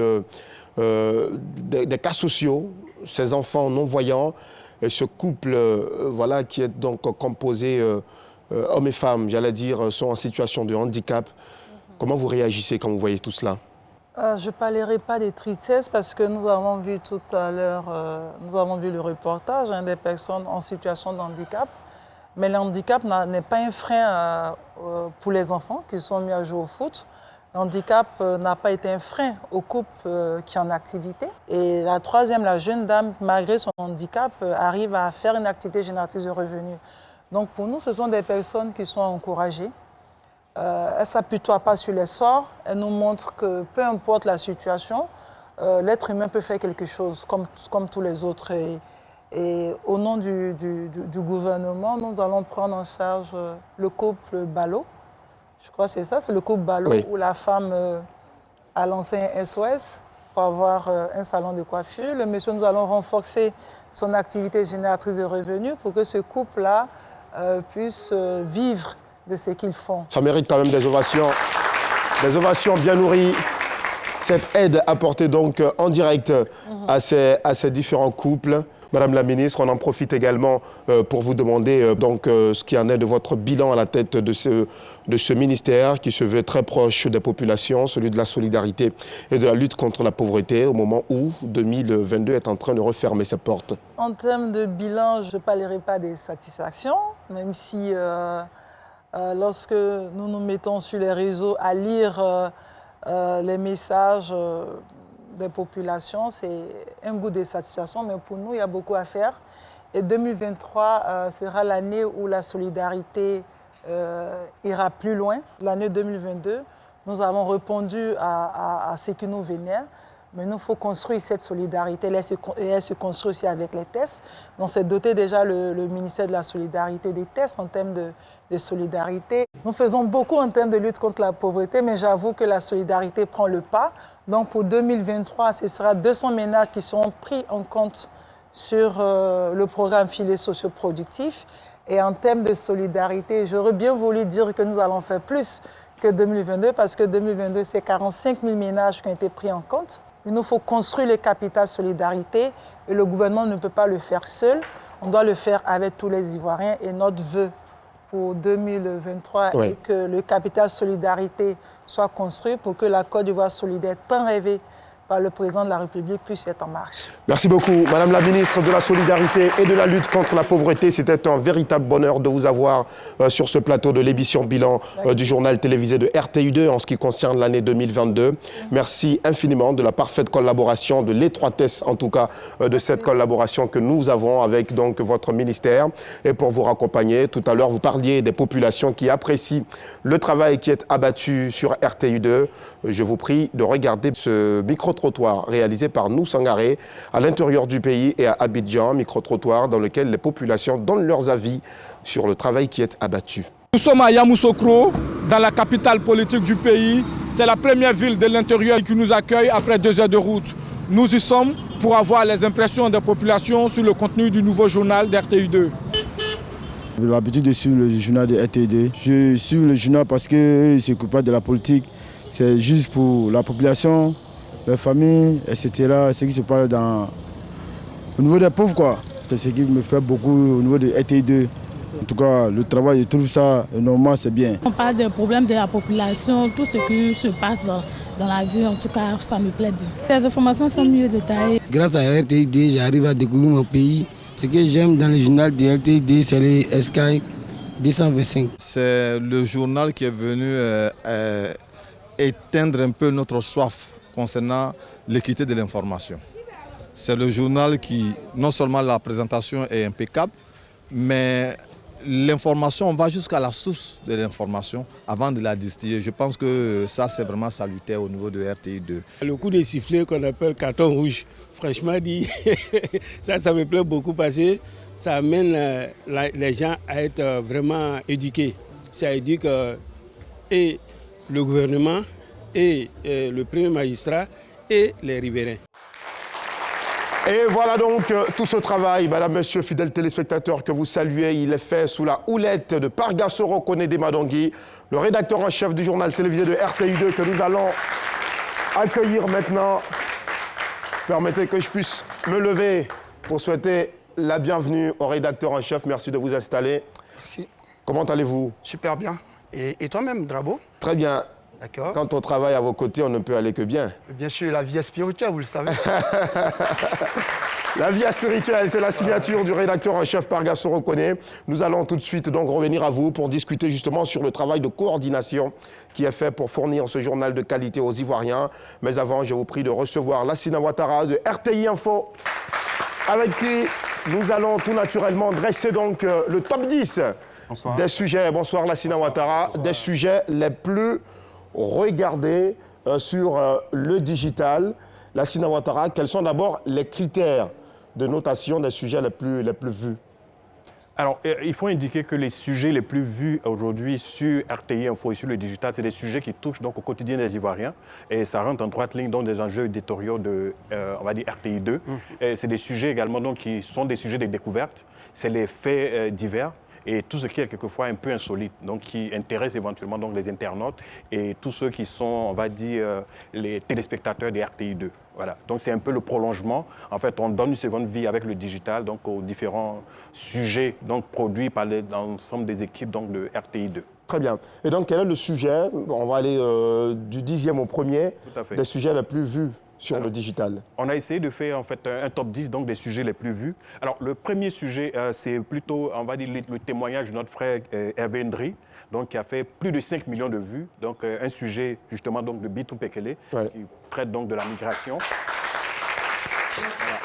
S1: des cas sociaux, ces enfants non-voyants, et ce couple voilà, qui est donc composé, hommes et femmes, j'allais dire, sont en situation de handicap. Comment vous réagissez quand vous voyez tout cela?
S17: Je ne parlerai pas des tristesses parce que nous avons vu tout à l'heure, nous avons vu le reportage des personnes en situation de handicap. Mais le handicap n'est pas un frein pour les enfants qui sont mis à jouer au foot. Le handicap n'a pas été un frein au couple qui est en activité. Et la troisième, la jeune dame, malgré son handicap, arrive à faire une activité génératrice de revenus. Donc pour nous, ce sont des personnes qui sont encouragées. Elle ne s'apitoie pas sur les sorts. Elle nous montre que peu importe la situation, l'être humain peut faire quelque chose comme tous les autres. Et au nom du gouvernement, nous allons prendre en charge le couple Balo. Je crois que c'est ça, c'est le couple Balo, oui, où la femme a lancé un SOS pour avoir un salon de coiffure. Le monsieur, nous allons renforcer son activité génératrice de revenus pour que ce couple-là puisse vivre de ce qu'ils font. Ça mérite quand même des ovations bien nourries. Cette aide apportée donc en direct à ces différents couples. Madame la ministre, on en profite également pour vous demander donc ce qui en est de votre bilan à la tête de ce ministère qui se veut très proche des populations, celui de la solidarité et de la lutte contre la pauvreté, au moment où 2022 est en train de refermer ses portes. En termes de bilan, je ne parlerai pas des satisfactions, même si lorsque nous nous mettons sur les réseaux à lire les messages des populations, c'est un goût de satisfaction, mais pour nous, il y a beaucoup à faire. Et 2023 sera l'année où la solidarité ira plus loin. L'année 2022, nous avons répondu à ce qui nous vénère, mais nous, il faut construire cette solidarité. Et elle se construit aussi avec les tests. Donc, c'est doté déjà le ministère de la Solidarité des tests en termes de solidarité. Nous faisons beaucoup en termes de lutte contre la pauvreté, mais j'avoue que la solidarité prend le pas. Donc, pour 2023, ce sera 200 ménages qui seront pris en compte sur le programme filet socio-productif. Et en termes de solidarité, j'aurais bien voulu dire que nous allons faire plus que 2022, parce que 2022, c'est 45 000 ménages qui ont été pris en compte. Il nous faut construire le capital solidarité et le gouvernement ne peut pas le faire seul. On doit le faire avec tous les Ivoiriens et notre vœu pour 2023 est que le capital solidarité soit construit pour que la Côte d'Ivoire solidaire tant rêvée par le président de la République puisse être en marche. Merci beaucoup, Madame la ministre de la Solidarité et de la lutte contre la pauvreté. C'était un véritable bonheur de vous avoir sur ce plateau de l'émission bilan du journal télévisé de RTI2 en ce qui concerne l'année 2022. Merci infiniment de la parfaite collaboration, de l'étroitesse en tout cas de cette collaboration que nous avons avec donc votre ministère. Et pour vous raccompagner, tout à l'heure vous parliez des populations qui apprécient le travail qui est abattu sur RTI2. Je vous prie de regarder ce micro
S1: micro-trottoir réalisé par nous Sangaré à l'intérieur du pays et à Abidjan, micro-trottoir dans lequel les populations donnent leurs avis sur le travail qui est abattu.
S5: Nous sommes à Yamoussoukro, dans la capitale politique du pays. C'est la première ville de l'intérieur qui nous accueille après 2 heures de route. Nous y sommes pour avoir les impressions des populations sur le contenu du nouveau journal d'RTI2.
S7: J'ai l'habitude de suivre le journal de RTI2. Je suis le journal parce qu'ils ne s'occupent pas de la politique. C'est juste pour la population, les familles, etc. Ce qui se passe au niveau des pauvres, quoi. C'est ce qui me fait beaucoup au niveau de RTI2. En tout cas, le travail, je trouve ça normal, c'est bien.
S20: On parle des problèmes de la population, tout ce qui se passe dans la vie, en tout cas, ça me plaît bien. Les informations sont mieux détaillées.
S21: Grâce à RTI2, j'arrive à découvrir mon pays. Ce que j'aime dans le journal de RTI2, c'est les Sky 225.
S25: C'est le journal qui est venu éteindre un peu notre soif concernant l'équité de l'information. C'est le journal qui, non seulement la présentation est impeccable, mais l'information, on va jusqu'à la source de l'information avant de la distiller. Je pense que ça, c'est vraiment salutaire au niveau de RTI2.
S26: Le coup de sifflet qu'on appelle carton rouge, franchement dit, ça me plaît beaucoup parce que ça amène les gens à être vraiment éduqués. Ça éduque et le gouvernement, et le premier magistrat, et les riverains.
S1: Et voilà donc tout ce travail, madame, monsieur, fidèles téléspectateurs, que vous saluez. Il est fait sous la houlette de Pargasoro Konede Madongui, le rédacteur en chef du journal télévisé de RTI2 que nous allons accueillir maintenant. Permettez que je puisse me lever pour souhaiter la bienvenue au rédacteur en chef. Merci de vous installer.
S27: Merci.
S1: Comment allez-vous?
S27: Super bien. Et toi-même, Drabo?
S1: Très bien.
S27: D'accord.
S1: Quand on travaille à vos côtés, on ne peut aller que bien.
S27: Bien sûr, la vie est spirituelle, vous le savez.
S1: La vie spirituelle, c'est la signature du rédacteur en chef Pargasoro Konede. Nous allons tout de suite donc revenir à vous pour discuter justement sur le travail de coordination qui est fait pour fournir ce journal de qualité aux Ivoiriens. Mais avant, je vous prie de recevoir Lassina Ouattara de RTI Info, avec qui nous allons tout naturellement dresser donc le top 10 des sujets. Bonsoir Lassina Ouattara, des sujets les plus regardez sur le digital. Lassina Ouattara, quels sont d'abord les critères de notation des sujets les plus vus?
S28: Alors, il faut indiquer que les sujets les plus vus aujourd'hui sur RTI Info et sur le digital, c'est des sujets qui touchent donc au quotidien des Ivoiriens. Et ça rentre en droite ligne dans des enjeux éditoriaux de, on va dire, RTI2. C'est des sujets également donc, qui sont des sujets de découverte. C'est les faits divers. Et tout ce qui est quelquefois un peu insolite, donc qui intéresse éventuellement donc les internautes et tous ceux qui sont, on va dire, les téléspectateurs des RTI2. Voilà. Donc c'est un peu le prolongement. En fait, on donne une seconde vie avec le digital donc aux différents sujets donc produits par l'ensemble des équipes donc de RTI2.
S1: Très bien. Et donc quel est le sujet? On va aller du 10e au 1er, des sujets les plus vus sur le digital. On a essayé de faire en fait un top 10 donc, des sujets les plus vus. Alors le premier sujet, c'est plutôt, on va dire, le témoignage de notre frère Hervé Ndri, donc, qui a fait plus de 5 millions de vues. Donc un sujet justement donc, de Bitou Pekele, qui traite donc de la migration. Voilà.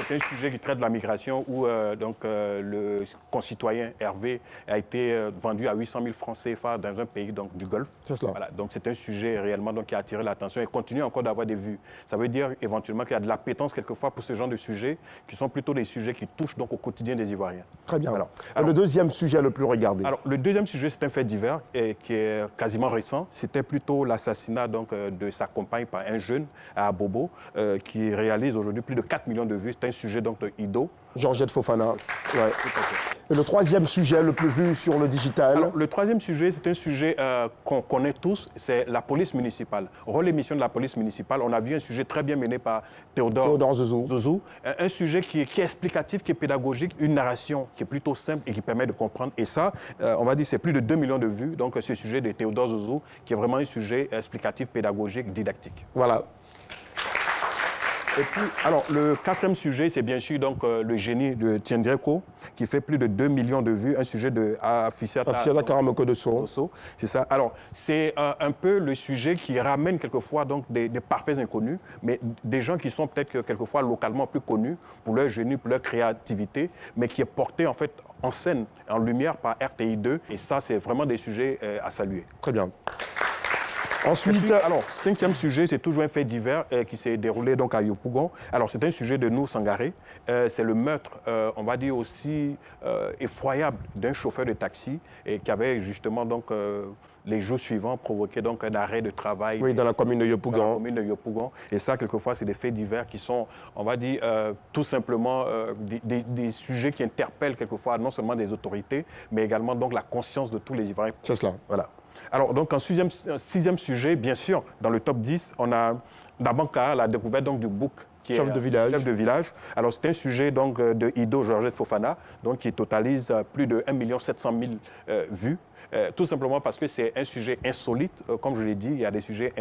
S1: C'est un sujet qui traite de la migration où le concitoyen Hervé a été vendu à 800 000 francs CFA dans un pays donc, du Golfe. C'est cela. Voilà. Donc c'est un sujet réellement donc, qui a attiré l'attention et continue encore d'avoir des vues. Ça veut dire éventuellement qu'il y a de l'appétence quelquefois pour ce genre de sujets qui sont plutôt des sujets qui touchent donc, au quotidien des Ivoiriens. Très bien. Alors, le deuxième sujet le plus regardé? Alors le deuxième sujet, c'est un fait divers et qui est quasiment récent. C'était plutôt l'assassinat de sa compagne par un jeune à Bobo qui réalise aujourd'hui plus de 4 millions de vues. C'est un sujet donc de Ido. Georgette Fofana. Ouais. Et le troisième sujet le plus vu sur le digital? Alors, le troisième sujet, c'est un sujet qu'on connaît tous, c'est la police municipale. Rôle et mission de la police municipale. On a vu un sujet très bien mené par Théodore Zouzou. Un sujet qui est explicatif, qui est pédagogique, une narration qui est plutôt simple et qui permet de comprendre. Et ça, on va dire, c'est plus de 2 millions de vues. Donc, ce sujet de Théodore Zouzou, qui est vraiment un sujet explicatif, pédagogique, didactique. Voilà. Et puis, alors, le quatrième sujet, c'est bien sûr donc, le génie de Tiendreko, qui fait plus de 2 millions de vues, un sujet de Afisiata Karamoko de Soso. C'est ça. Alors, c'est un peu le sujet qui ramène quelquefois donc, des parfaits inconnus, mais des gens qui sont peut-être quelquefois localement plus connus pour leur génie, pour leur créativité, mais qui est porté en fait en scène, en lumière par RTI2. Et ça, c'est vraiment des sujets à saluer. Très bien. Ensuite,
S28: puis, alors, 5e sujet, c'est toujours un fait divers qui s'est déroulé donc à Yopougon. Alors, c'est un sujet de nous Sangaré. C'est le meurtre, on va dire aussi effroyable, d'un chauffeur de taxi et qui avait justement donc les jours suivants provoqué donc un arrêt de travail.
S1: Oui, dans la commune de Yopougon.
S28: Dans la commune de Yopougon. Et ça, quelquefois, c'est des faits divers qui sont, on va dire, tout simplement des sujets qui interpellent quelquefois non seulement des autorités, mais également donc la conscience de tous les Ivoiriens.
S1: C'est cela.
S28: Voilà. Alors, donc, en sixième sujet, bien sûr, dans le top 10, on a Dabanka, la découverte donc, du bouc, qui
S1: chef
S28: est
S1: de village.
S28: Chef de village. Alors, c'est un sujet donc, de Ido Georgette Fofana, donc, qui totalise plus de 1 700 000 vues. Tout simplement parce que c'est un sujet insolite. Comme je l'ai dit, il y a des sujets,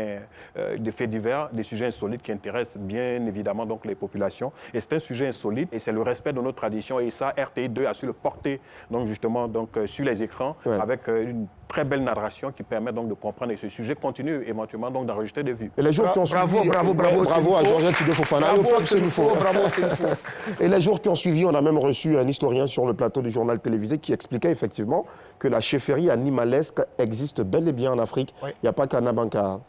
S28: des faits divers, des sujets insolites qui intéressent bien évidemment donc, les populations. Et c'est un sujet insolite et c'est le respect de notre tradition. Et ça, RTI2 a su le porter donc, justement donc, sur les écrans avec une très belle narration qui permet donc de comprendre. Et ce sujet continue éventuellement donc d'enregistrer des vues.
S1: Et les jours qui ont suivi, bravo à Georgette Fofana.
S27: Bravo, c'est une fois.
S1: Et les jours qui ont suivi, on a même reçu un historien sur le plateau du journal télévisé qui expliquait effectivement que la chefferie animalesque existe bel et bien en Afrique. Il n'y a pas qu'à Dabanka.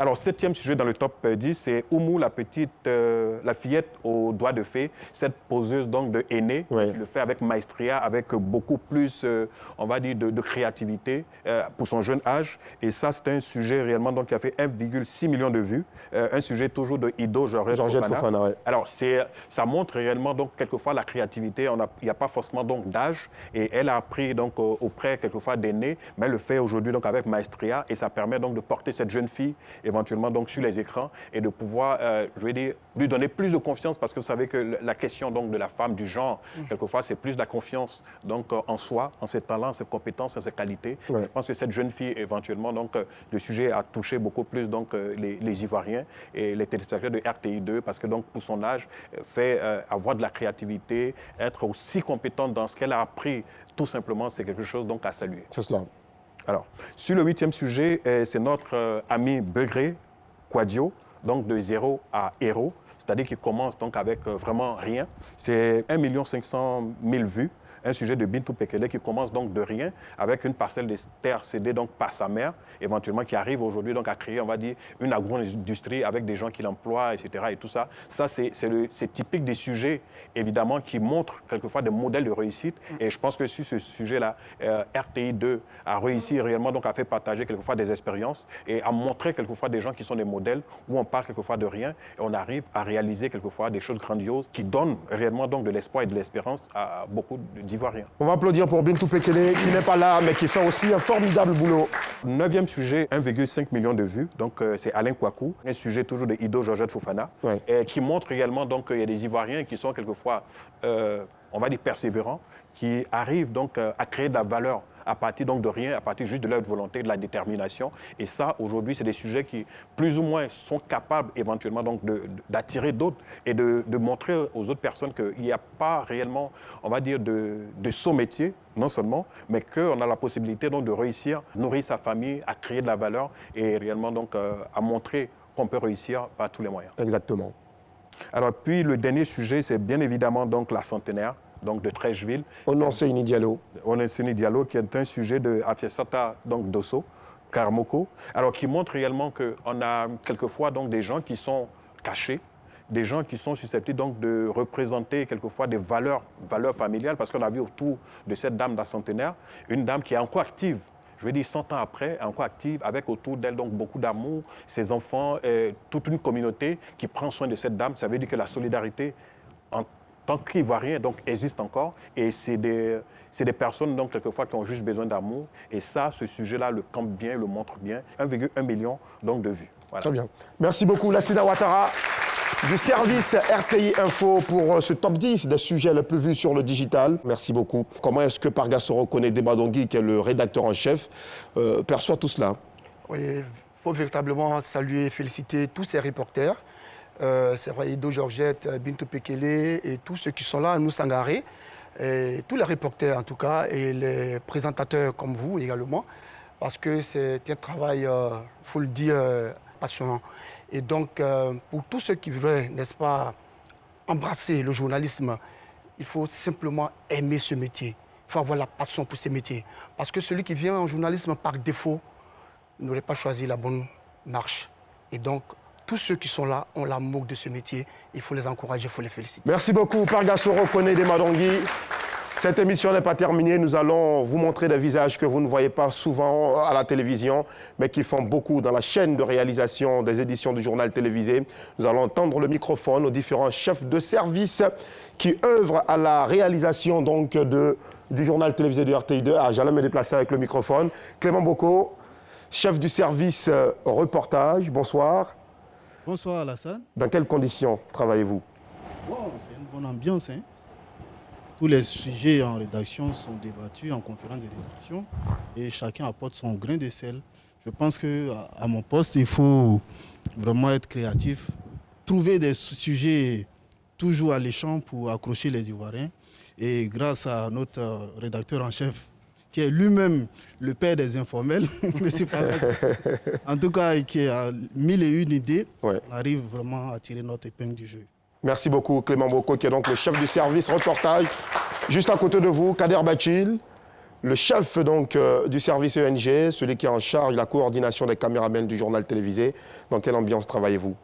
S28: Alors, 7e sujet dans le top 10, c'est Oumou, la fillette aux doigts de fée, cette poseuse donc de aînée, qui le fait avec maestria, avec beaucoup plus, on va dire, de créativité pour son jeune âge. Et ça, c'est un sujet réellement donc, qui a fait 1,6 million de vues. Un sujet toujours de Ido Georgette Fofana.
S1: Ouais.
S28: Alors, ça montre réellement donc quelquefois la créativité. Il n'y a pas forcément donc d'âge. Et elle a appris donc auprès quelquefois d'aînés, mais elle le fait aujourd'hui donc avec maestria. Et ça permet donc de porter cette jeune fille éventuellement donc sur les écrans et de pouvoir, je vais dire, lui donner plus de confiance parce que vous savez que la question donc de la femme, du genre, quelquefois c'est plus de la confiance donc en soi, en ses talents, en ses compétences, en ses qualités. Je pense que cette jeune fille éventuellement donc le sujet a touché beaucoup plus donc les Ivoiriens et les téléspectateurs de RTI2 parce que donc pour son âge fait avoir de la créativité, être aussi compétente dans ce qu'elle a appris, tout simplement c'est quelque chose donc à saluer.
S1: C'est cela.
S28: Alors, sur le 8e sujet, c'est notre ami Begré Quadio, donc de 0 à héros, c'est-à-dire qu'il commence donc avec vraiment rien. C'est 1 500 000 vues, un sujet de Bintou Pekele qui commence donc de rien, avec une parcelle de terre cédée donc par sa mère, éventuellement qui arrive aujourd'hui donc à créer, on va dire, une agro-industrie avec des gens qui l'emploient, etc. Et tout ça. Ça, c'est typique des sujets, évidemment, qui montrent quelquefois des modèles de réussite. Et je pense que sur ce sujet-là, RTI2 a réussi réellement donc à faire partager quelquefois des expériences et à montrer quelquefois des gens qui sont des modèles où on parle quelquefois de rien et on arrive à réaliser quelquefois des choses grandioses qui donnent réellement donc de l'espoir et de l'espérance à beaucoup d'Ivoiriens.
S1: On va applaudir pour Bintou Pekele qui n'est pas là mais qui fait aussi un formidable boulot.
S28: 9e sujet, 1,5 million de vues. Donc, c'est Alain Kouakou, un sujet toujours de Ido Georgette Fofana, qui montre également qu'il y a des Ivoiriens qui sont quelquefois, on va dire, persévérants, qui arrivent donc à créer de la valeur à partir donc de rien, à partir juste de leur volonté, de la détermination. Et ça, aujourd'hui, c'est des sujets qui, plus ou moins, sont capables éventuellement donc d'attirer d'autres et de montrer aux autres personnes qu'il n'y a pas réellement, on va dire, de saut métier, non seulement, mais qu'on a la possibilité donc de réussir, nourrir sa famille, à créer de la valeur et réellement donc à montrer qu'on peut réussir par tous les moyens.
S1: Exactement.
S28: Alors, puis, le dernier sujet, c'est bien évidemment donc la centenaire. Donc de Trècheville.
S1: Onanseni Diallo.
S28: Onanseni Diallo, qui est un sujet de Afiesata donc Dosso, Karmoko, alors qui montre réellement qu'on a quelquefois donc des gens qui sont cachés, des gens qui sont susceptibles donc de représenter quelquefois des valeurs familiales, parce qu'on a vu autour de cette dame de la centenaire, une dame qui est encore active. Je veux dire, 100 ans après, encore active, avec autour d'elle donc beaucoup d'amour, ses enfants, toute une communauté qui prend soin de cette dame. Ça veut dire que la solidarité en tant qu'Ivoirien donc existe encore et c'est des personnes donc quelquefois qui ont juste besoin d'amour et ça, ce sujet-là le campe bien, le montre bien. 1,1 million donc de vues. Voilà.
S1: Très bien. Merci beaucoup Lassina Ouattara du service RTI Info pour ce top 10 des sujets les plus vus sur le digital. Merci beaucoup. Comment est-ce que Parga Soro-Koné Debadongui, qui est le rédacteur en chef, perçoit tout cela?
S27: Oui, il faut véritablement saluer et féliciter tous ces reporters. C'est vrai, Ido Georgette, Bintou Pekele et tous ceux qui sont là, nous Sangaré, et tous les reporters en tout cas, et les présentateurs comme vous également, parce que c'est un travail, il faut le dire, passionnant. Et donc, pour tous ceux qui voudraient, n'est-ce pas, embrasser le journalisme, il faut simplement aimer ce métier. Il faut avoir la passion pour ce métier. Parce que celui qui vient en journalisme par défaut, n'auraient pas choisi la bonne marche. Et donc, tous ceux qui sont là ont l'amour de ce métier. Il faut les encourager, il faut les féliciter.
S1: Merci beaucoup, Père Gassoro Koné de Madongui. Cette émission n'est pas terminée. Nous allons vous montrer des visages que vous ne voyez pas souvent à la télévision, mais qui font beaucoup dans la chaîne de réalisation des éditions du journal télévisé. Nous allons tendre le microphone aux différents chefs de service qui œuvrent à la réalisation donc, du journal télévisé de RTI2. Ah, j'allais me déplacer avec le microphone. Clément Boko, chef du service reportage, bonsoir.
S13: Bonsoir Alassane.
S1: Dans quelles conditions travaillez-vous?
S13: C'est une bonne ambiance. Hein? Tous les sujets en rédaction sont débattus en conférence de rédaction et chacun apporte son grain de sel. Je pense qu'à mon poste, il faut vraiment être créatif, trouver des sujets toujours alléchants pour accrocher les Ivoiriens. Et grâce à notre rédacteur en chef, qui est lui-même le père des informels, mais c'est pas grave. En tout cas, qui a 1001 idées, on arrive vraiment à tirer notre épingle du jeu.
S1: Merci beaucoup Clément Boko, qui est donc le chef du service reportage. Juste à côté de vous, Kader Bachil, le chef donc, du service ENG, celui qui est en charge de la coordination des caméramans du journal télévisé. Dans quelle ambiance travaillez-vous?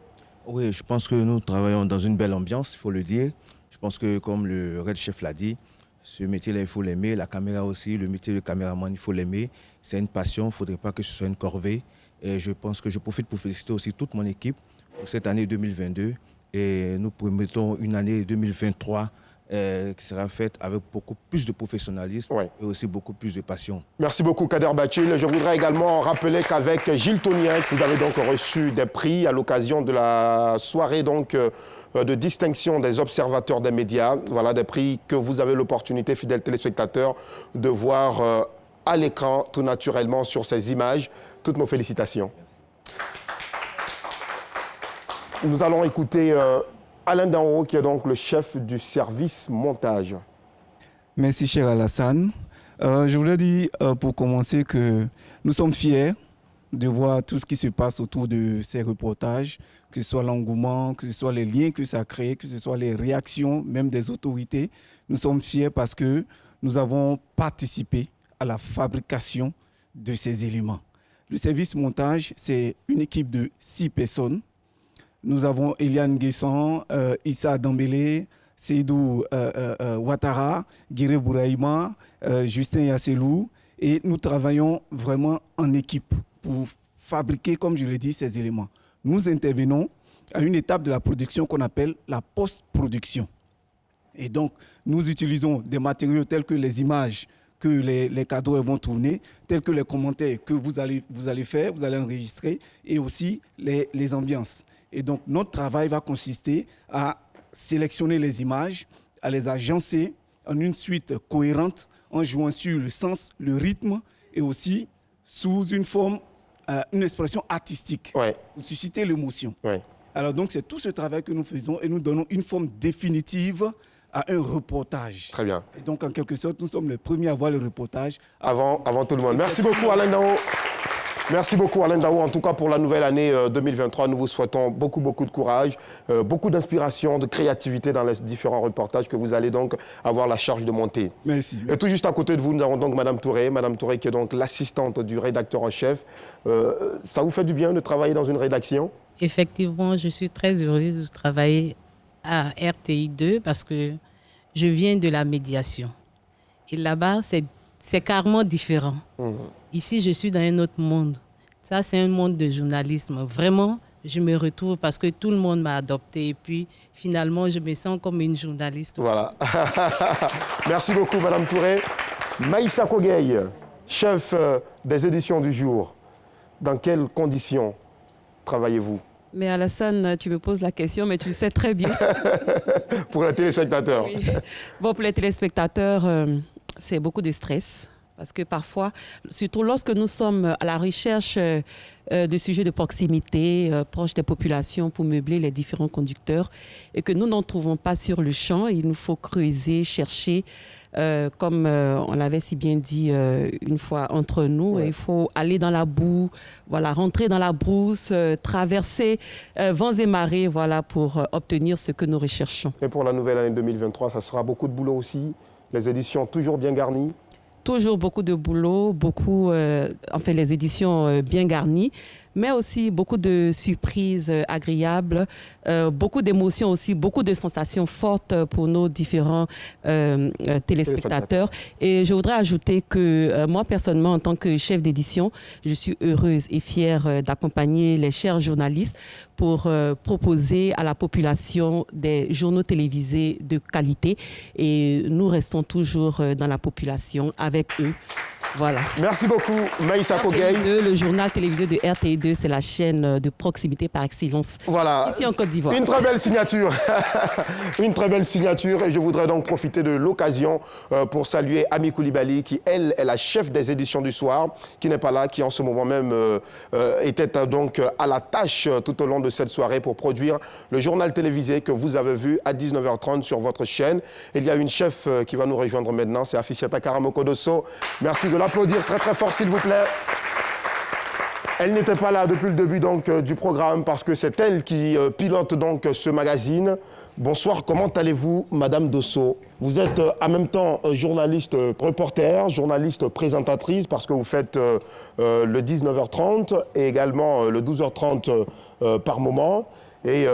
S2: Oui, je pense que nous travaillons dans une belle ambiance, il faut le dire. Je pense que, comme le Red Chef l'a dit, ce métier-là, il faut l'aimer. La caméra aussi, le métier de caméraman, il faut l'aimer. C'est une passion, il ne faudrait pas que ce soit une corvée. Et je pense que je profite pour féliciter aussi toute mon équipe pour cette année 2022. Et nous promettons une année 2023 qui sera faite avec beaucoup plus de professionnalisme et aussi beaucoup plus de passion.
S1: Merci beaucoup Kader Bachil. Je voudrais également rappeler qu'avec Gilles Tonien, vous avez donc reçu des prix à l'occasion de la soirée donc, de distinction des observateurs des médias. Voilà des prix que vous avez l'opportunité, fidèles téléspectateurs, de voir à l'écran tout naturellement sur ces images. Toutes nos félicitations. Nous allons écouter Alain Danro, qui est donc le chef du service montage.
S4: Merci, cher Alassane. Je voulais dire pour commencer que nous sommes fiers de voir tout ce qui se passe autour de ces reportages, que ce soit l'engouement, que ce soit les liens que ça crée, que ce soit les réactions même des autorités. Nous sommes fiers parce que nous avons participé à la fabrication de ces éléments. Le service montage, c'est une équipe de 6 personnes. Nous avons Eliane Guesson, Issa Dambélé, Seydou Ouattara, Guiré Bouraïma, Justin Yasselou. Et nous travaillons vraiment en équipe pour fabriquer, comme je l'ai dit, ces éléments. Nous intervenons à une étape de la production qu'on appelle la post-production. Et donc, nous utilisons des matériaux tels que les images que les cadres vont tourner, tels que les commentaires que vous allez faire, vous allez enregistrer, et aussi les ambiances. Et donc, notre travail va consister à sélectionner les images, à les agencer en une suite cohérente, en jouant sur le sens, le rythme, et aussi sous une forme, une expression artistique, pour susciter l'émotion. Alors donc, c'est tout ce travail que nous faisons et nous donnons une forme définitive à un reportage.
S1: Très bien.
S4: Et donc, en quelque sorte, nous sommes les premiers à voir le reportage.
S1: Avant tout le monde. Merci beaucoup, Alain Danro. Merci beaucoup Alain Daou. En tout cas pour la nouvelle année 2023, nous vous souhaitons beaucoup de courage, beaucoup d'inspiration, de créativité dans les différents reportages que vous allez donc avoir la charge de monter.
S4: Merci.
S1: Et tout juste à côté de vous, nous avons donc Madame Touré qui est donc l'assistante du rédacteur en chef. Ça vous fait du bien de travailler dans une rédaction?
S8: Effectivement, je suis très heureuse de travailler à RTI2 parce que je viens de la médiation. Et là-bas, c'est carrément différent. Ici, je suis dans un autre monde. Ça, c'est un monde de journalisme. Vraiment, je me retrouve parce que tout le monde m'a adopté. Et puis, finalement, je me sens comme une journaliste.
S1: Voilà. Merci beaucoup, Madame Touré. Maïssa Kogey, chef des éditions du jour. Dans quelles conditions travaillez-vous?
S9: Mais Alassane, tu me poses la question, mais tu le sais très bien.
S1: Pour les téléspectateurs.
S9: Oui. Bon, pour les téléspectateurs, c'est beaucoup de stress. Parce que parfois, surtout lorsque nous sommes à la recherche de sujets de proximité, proches des populations pour meubler les différents conducteurs, et que nous n'en trouvons pas sur le champ, il nous faut creuser, chercher, comme on l'avait si bien dit une fois entre nous, il faut aller dans la boue, voilà, rentrer dans la brousse, traverser vents et marées, voilà, pour obtenir ce que nous recherchons.
S1: Et pour la nouvelle année 2023, ça sera beaucoup de boulot aussi, les éditions toujours bien garnies?
S9: toujours beaucoup de boulot, les éditions bien garnies, mais aussi beaucoup de surprises agréables, beaucoup d'émotions aussi, beaucoup de sensations fortes pour nos différents téléspectateurs. Et je voudrais ajouter que moi, personnellement, en tant que chef d'édition, je suis heureuse et fière d'accompagner les chers journalistes pour proposer à la population des journaux télévisés de qualité. Et nous restons toujours dans la population avec eux. Voilà.
S1: Merci beaucoup, Maïssa Kogueye.
S9: Le journal télévisé de RTI2, c'est la chaîne de proximité par excellence.
S1: Voilà.
S9: Ici en Côte d'Ivoire.
S1: Une très belle signature. Une très belle signature. Et je voudrais donc profiter de l'occasion pour saluer Ami Koulibaly, qui, elle, est la chef des éditions du soir, qui n'est pas là, qui en ce moment même était donc à la tâche tout au long de cette soirée pour produire le journal télévisé que vous avez vu à 19h30 sur votre chaîne. Il y a une chef qui va nous rejoindre maintenant, c'est Afisiata Karamoko Dosso. Merci de l'applaudir très très fort, s'il vous plaît. Elle n'était pas là depuis le début donc, du programme parce que c'est elle qui pilote donc ce magazine. Bonsoir, comment allez-vous, Madame Dosso? Vous êtes en même temps journaliste reporter, journaliste présentatrice parce que vous faites le 19h30 et également le 12h30 par moment. Et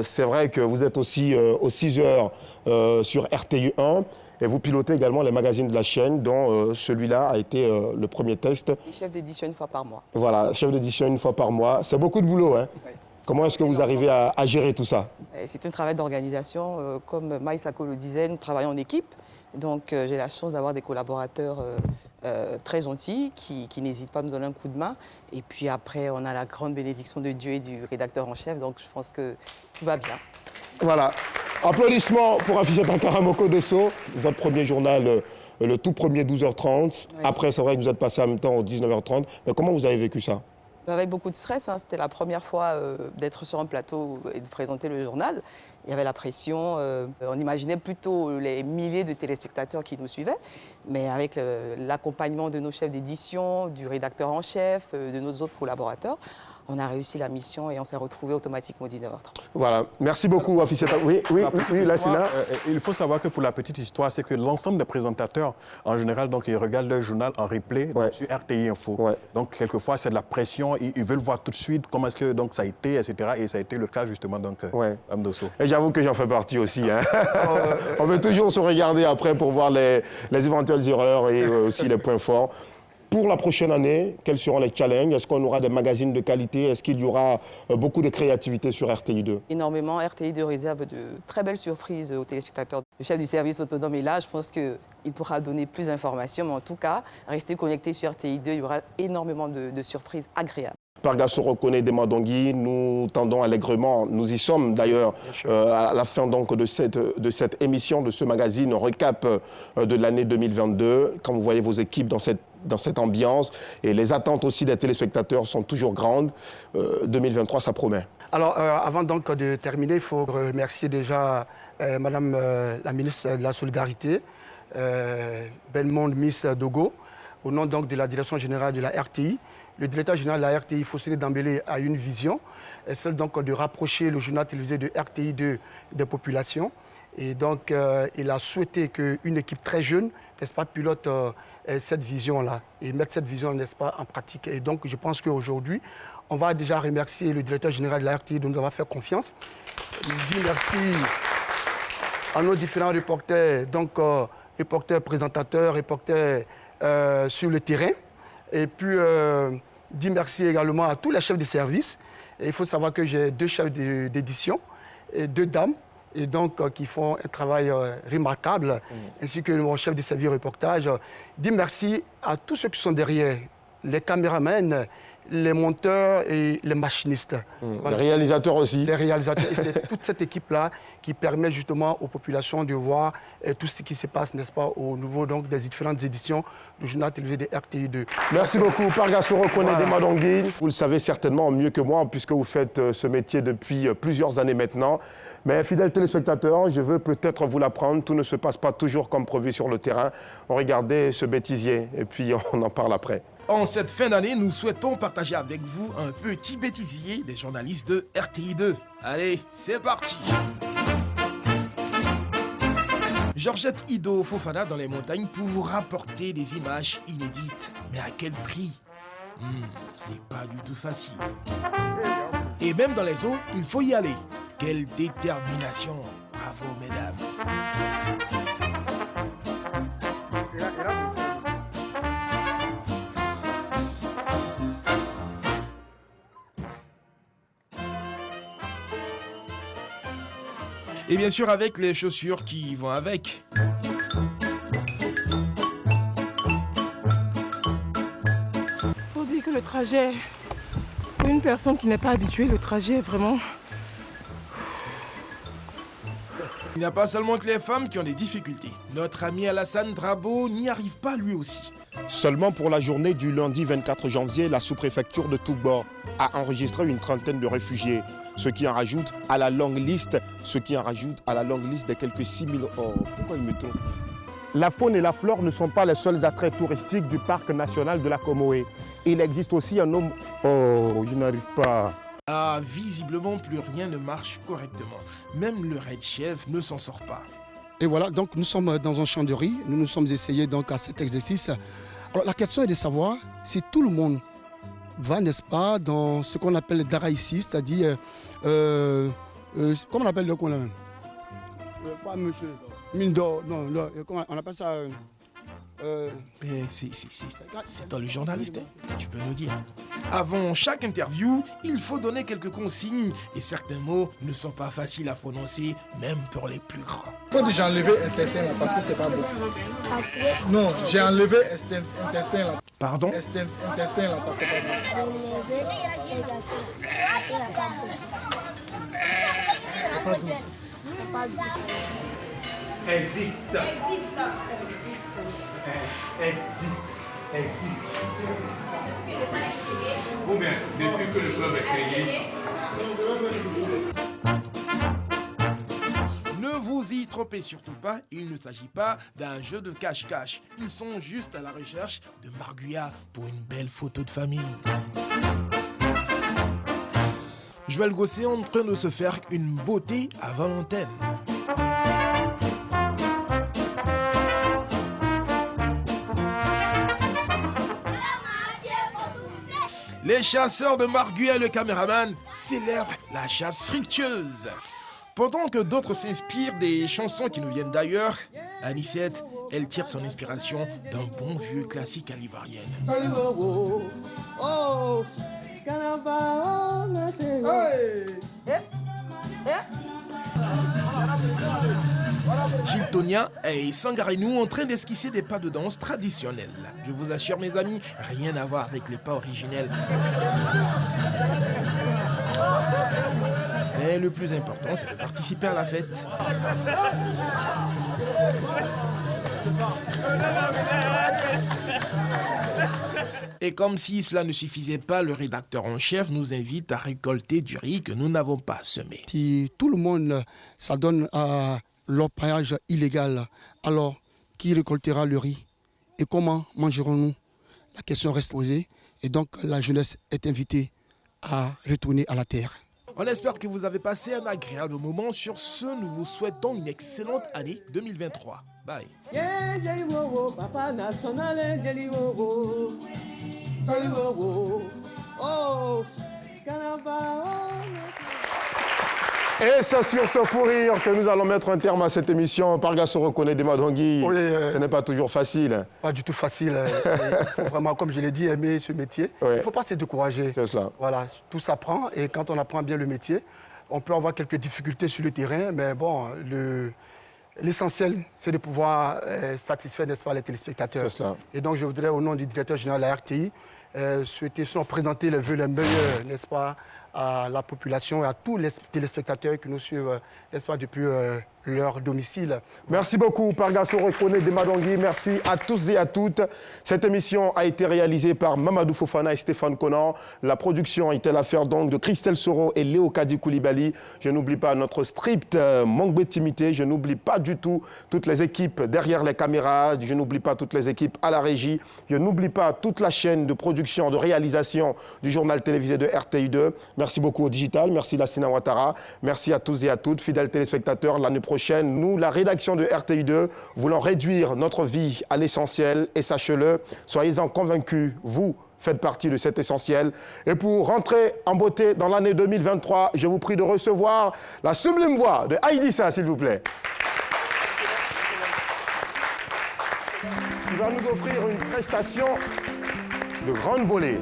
S1: c'est vrai que vous êtes aussi aux 6h sur RTI1. Et vous pilotez également les magazines de la chaîne, dont celui-là a été le premier test.
S10: Chef d'édition une fois par mois.
S1: Voilà, chef d'édition une fois par mois. C'est beaucoup de boulot, hein? Oui. Comment est-ce que vous arrivez à gérer tout ça?
S10: C'est un travail d'organisation. Comme Maïssa Ko le disait, nous travaillons en équipe. Donc j'ai la chance d'avoir des collaborateurs très gentils qui n'hésitent pas à nous donner un coup de main. Et puis après, on a la grande bénédiction de Dieu et du rédacteur en chef. Donc je pense que tout va bien.
S1: Voilà. Applaudissements pour Afisiata Karamoko Dosso, votre premier journal, le tout premier 12h30. Oui. Après, c'est vrai que vous êtes passé en même temps au 19h30. Mais comment vous avez vécu ça?
S10: Avec beaucoup de stress. Hein. C'était la première fois d'être sur un plateau et de présenter le journal. Il y avait la pression. On imaginait plutôt les milliers de téléspectateurs qui nous suivaient. Mais avec l'accompagnement de nos chefs d'édition, du rédacteur en chef, de nos autres collaborateurs, on a réussi la mission et on s'est retrouvés automatiquement 19h30.
S1: Voilà, merci beaucoup Afisiata. Oui, là c'est là.
S28: Il faut savoir que pour la petite histoire, c'est que l'ensemble des présentateurs, en général, donc, ils regardent leur journal en replay sur RTI Info. Ouais. Donc quelquefois, c'est de la pression, ils veulent voir tout de suite comment est-ce que donc, ça a été, etc. Et ça a été le cas justement, donc, Dosso.
S1: Et j'avoue que j'en fais partie aussi. Hein. On veut toujours se regarder après pour voir les éventuelles erreurs et aussi les points forts. Pour la prochaine année, quels seront les challenges? Est-ce qu'on aura des magazines de qualité? Est-ce qu'il y aura beaucoup de créativité sur RTI2?
S10: Énormément. RTI2 réserve de très belles surprises aux téléspectateurs. Le chef du service autonome est là. Je pense qu'il pourra donner plus d'informations. Mais en tout cas, restez connectés sur RTI2. Il y aura énormément de surprises agréables.
S1: Pargasso reconnaît des Madongui, nous tendons allègrement, nous y sommes d'ailleurs à la fin donc de cette émission, de ce magazine recap de l'année 2022. Quand vous voyez vos équipes dans cette ambiance et les attentes aussi des téléspectateurs sont toujours grandes, 2023 ça promet.
S27: Alors avant donc de terminer, il faut remercier déjà Madame la ministre de la Solidarité, Belmonde Miss Dogo, au nom donc de la direction générale de la RTI. Le directeur général de la RTI, Fosséné Dambélé, a une vision, celle donc de rapprocher le journal télévisé de RTI des populations. Et donc, il a souhaité qu'une équipe très jeune, n'est-ce pas, pilote cette vision-là et mettre cette vision, n'est-ce pas, en pratique. Et donc, je pense qu'aujourd'hui, on va déjà remercier le directeur général de la RTI de nous avoir fait confiance. Je dis merci à nos différents reporters, donc reporters présentateurs, reporters sur le terrain. Et puis, dire merci également à tous les chefs de service. Et il faut savoir que j'ai 2 chefs d'édition et 2 dames, et donc qui font un travail remarquable, ainsi que mon chef de service reportage. Dire merci à tous ceux qui sont derrière, les caméramans, les monteurs et les machinistes.
S1: Voilà. Les réalisateurs aussi.
S27: Les réalisateurs. Et c'est toute cette équipe-là qui permet justement aux populations de voir tout ce qui se passe, n'est-ce pas, au niveau donc, des différentes éditions du journal télévisé de RTI2.
S1: Merci beaucoup. Pargasso reconnaît des Madongui. Vous le savez certainement mieux que moi, puisque vous faites ce métier depuis plusieurs années maintenant. Mais fidèles téléspectateurs, je veux peut-être vous l'apprendre, tout ne se passe pas toujours comme prévu sur le terrain. Regardez ce bêtisier et puis on en parle après.
S12: En cette fin d'année, nous souhaitons partager avec vous un petit bêtisier des journalistes de RTI2. Allez, c'est parti! Georgette Ido Fofana dans les montagnes pour vous rapporter des images inédites. Mais à quel prix? C'est pas du tout facile. Et même dans les eaux, il faut y aller. Quelle détermination! Bravo, mesdames. Et bien sûr avec les chaussures qui vont avec.
S3: Faut dire que le trajet, pour une personne qui n'est pas habituée, le trajet est vraiment...
S12: Il n'y a pas seulement que les femmes qui ont des difficultés. Notre ami Alassane Drabo n'y arrive pas lui aussi.
S1: Seulement pour la journée du lundi 24 janvier, la sous-préfecture de Toubor a enregistré une trentaine de réfugiés, ce qui en rajoute à la longue liste, des quelques 6 000... Oh, pourquoi il me trompe? La faune et la flore ne sont pas les seuls attraits touristiques du parc national de la Comoé. Il existe aussi un nombre... Oh, je n'arrive pas...
S12: Ah, visiblement, plus rien ne marche correctement. Même le Red Chef ne s'en sort pas.
S14: Et voilà, donc nous sommes dans un champ de riz. Nous nous sommes essayés donc à cet exercice. Alors la question est de savoir si tout le monde va, n'est-ce pas, dans ce qu'on appelle le Dara ici, c'est-à-dire, comment on appelle le coin là même? Pas monsieur. Mine d'or, non, comment on appelle ça?
S12: C'est toi le journaliste, tu peux nous dire. Avant chaque interview, il faut donner quelques consignes et certains mots ne sont pas faciles à prononcer, même pour les plus grands.
S5: Il faut déjà enlever intestin là parce que c'est pas beau. Non, j'ai enlevé intestin là.
S12: Pardon?
S5: Intestin là parce que c'est pas beau. C'est pas doux.
S15: Existe. Ou bien, depuis que le club est créé.
S12: Ne vous y trompez surtout pas, il ne s'agit pas d'un jeu de cache-cache. Ils sont juste à la recherche de Marguya pour une belle photo de famille. Joël Gosset en train de se faire une beauté avant l'antenne. Les chasseurs de Marguya, le caméraman, célèbrent la chasse fructueuse. Pendant que d'autres s'inspirent des chansons qui nous viennent d'ailleurs, Anicette, elle tire son inspiration d'un bon vieux classique à l'ivoirienne. Gilles Tonia et Sangarenou en train d'esquisser des pas de danse traditionnels. Je vous assure mes amis, rien à voir avec les pas originels. Mais le plus important, c'est de participer à la fête. Et comme si cela ne suffisait pas, le rédacteur en chef nous invite à récolter du riz que nous n'avons pas semé.
S14: Si tout le monde s'adonne à l'orpaillage illégal, alors qui récoltera le riz? Et comment mangerons-nous? La question reste posée et donc la jeunesse est invitée à retourner à la terre.
S12: On espère que vous avez passé un agréable moment. Sur ce, nous vous souhaitons une excellente année 2023. Bye.
S1: Et c'est sur ce fou rire que nous allons mettre un terme à cette émission. Pargasso reconnaît des Madongui. Oui, ce n'est pas toujours facile.
S27: Pas du tout facile. Il faut vraiment, comme je l'ai dit, aimer ce métier. Oui. Il ne faut pas se décourager.
S1: C'est cela.
S27: Voilà, tout s'apprend. Et quand on apprend bien le métier, on peut avoir quelques difficultés sur le terrain. Mais bon, l'essentiel, c'est de pouvoir satisfaire, n'est-ce pas, les téléspectateurs.
S1: C'est cela.
S27: Et donc, je voudrais, au nom du directeur général de la RTI, souhaiter présenter les vœux les meilleurs, n'est-ce pas, à la population et à tous les téléspectateurs qui nous suivent, n'est-ce pas, depuis leur domicile.
S1: Merci beaucoup, Pargasso Reconnaît des Madongui. Merci à tous et à toutes. Cette émission a été réalisée par Mamadou Fofana et Stéphane Conan. La production était l'affaire donc de Christelle Soro et Léo Kadi Koulibaly. Je n'oublie pas notre strict Mongbe Timité. Je n'oublie pas du tout toutes les équipes derrière les caméras. Je n'oublie pas toutes les équipes à la régie. Je n'oublie pas toute la chaîne de production, de réalisation du journal télévisé de RTI2. Merci beaucoup au Digital. Merci Lassina Ouattara. Merci à tous et à toutes, fidèles téléspectateurs. L'année prochaine, prochaine. Nous, la rédaction de RTI2, voulons réduire notre vie à l'essentiel et sachez-le, soyez-en convaincus, vous faites partie de cet essentiel. Et pour rentrer en beauté dans l'année 2023, je vous prie de recevoir la sublime voix de Aïdissa, s'il vous plaît. Qui va nous offrir une prestation de grande volée.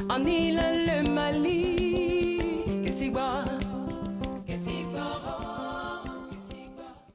S6: Anila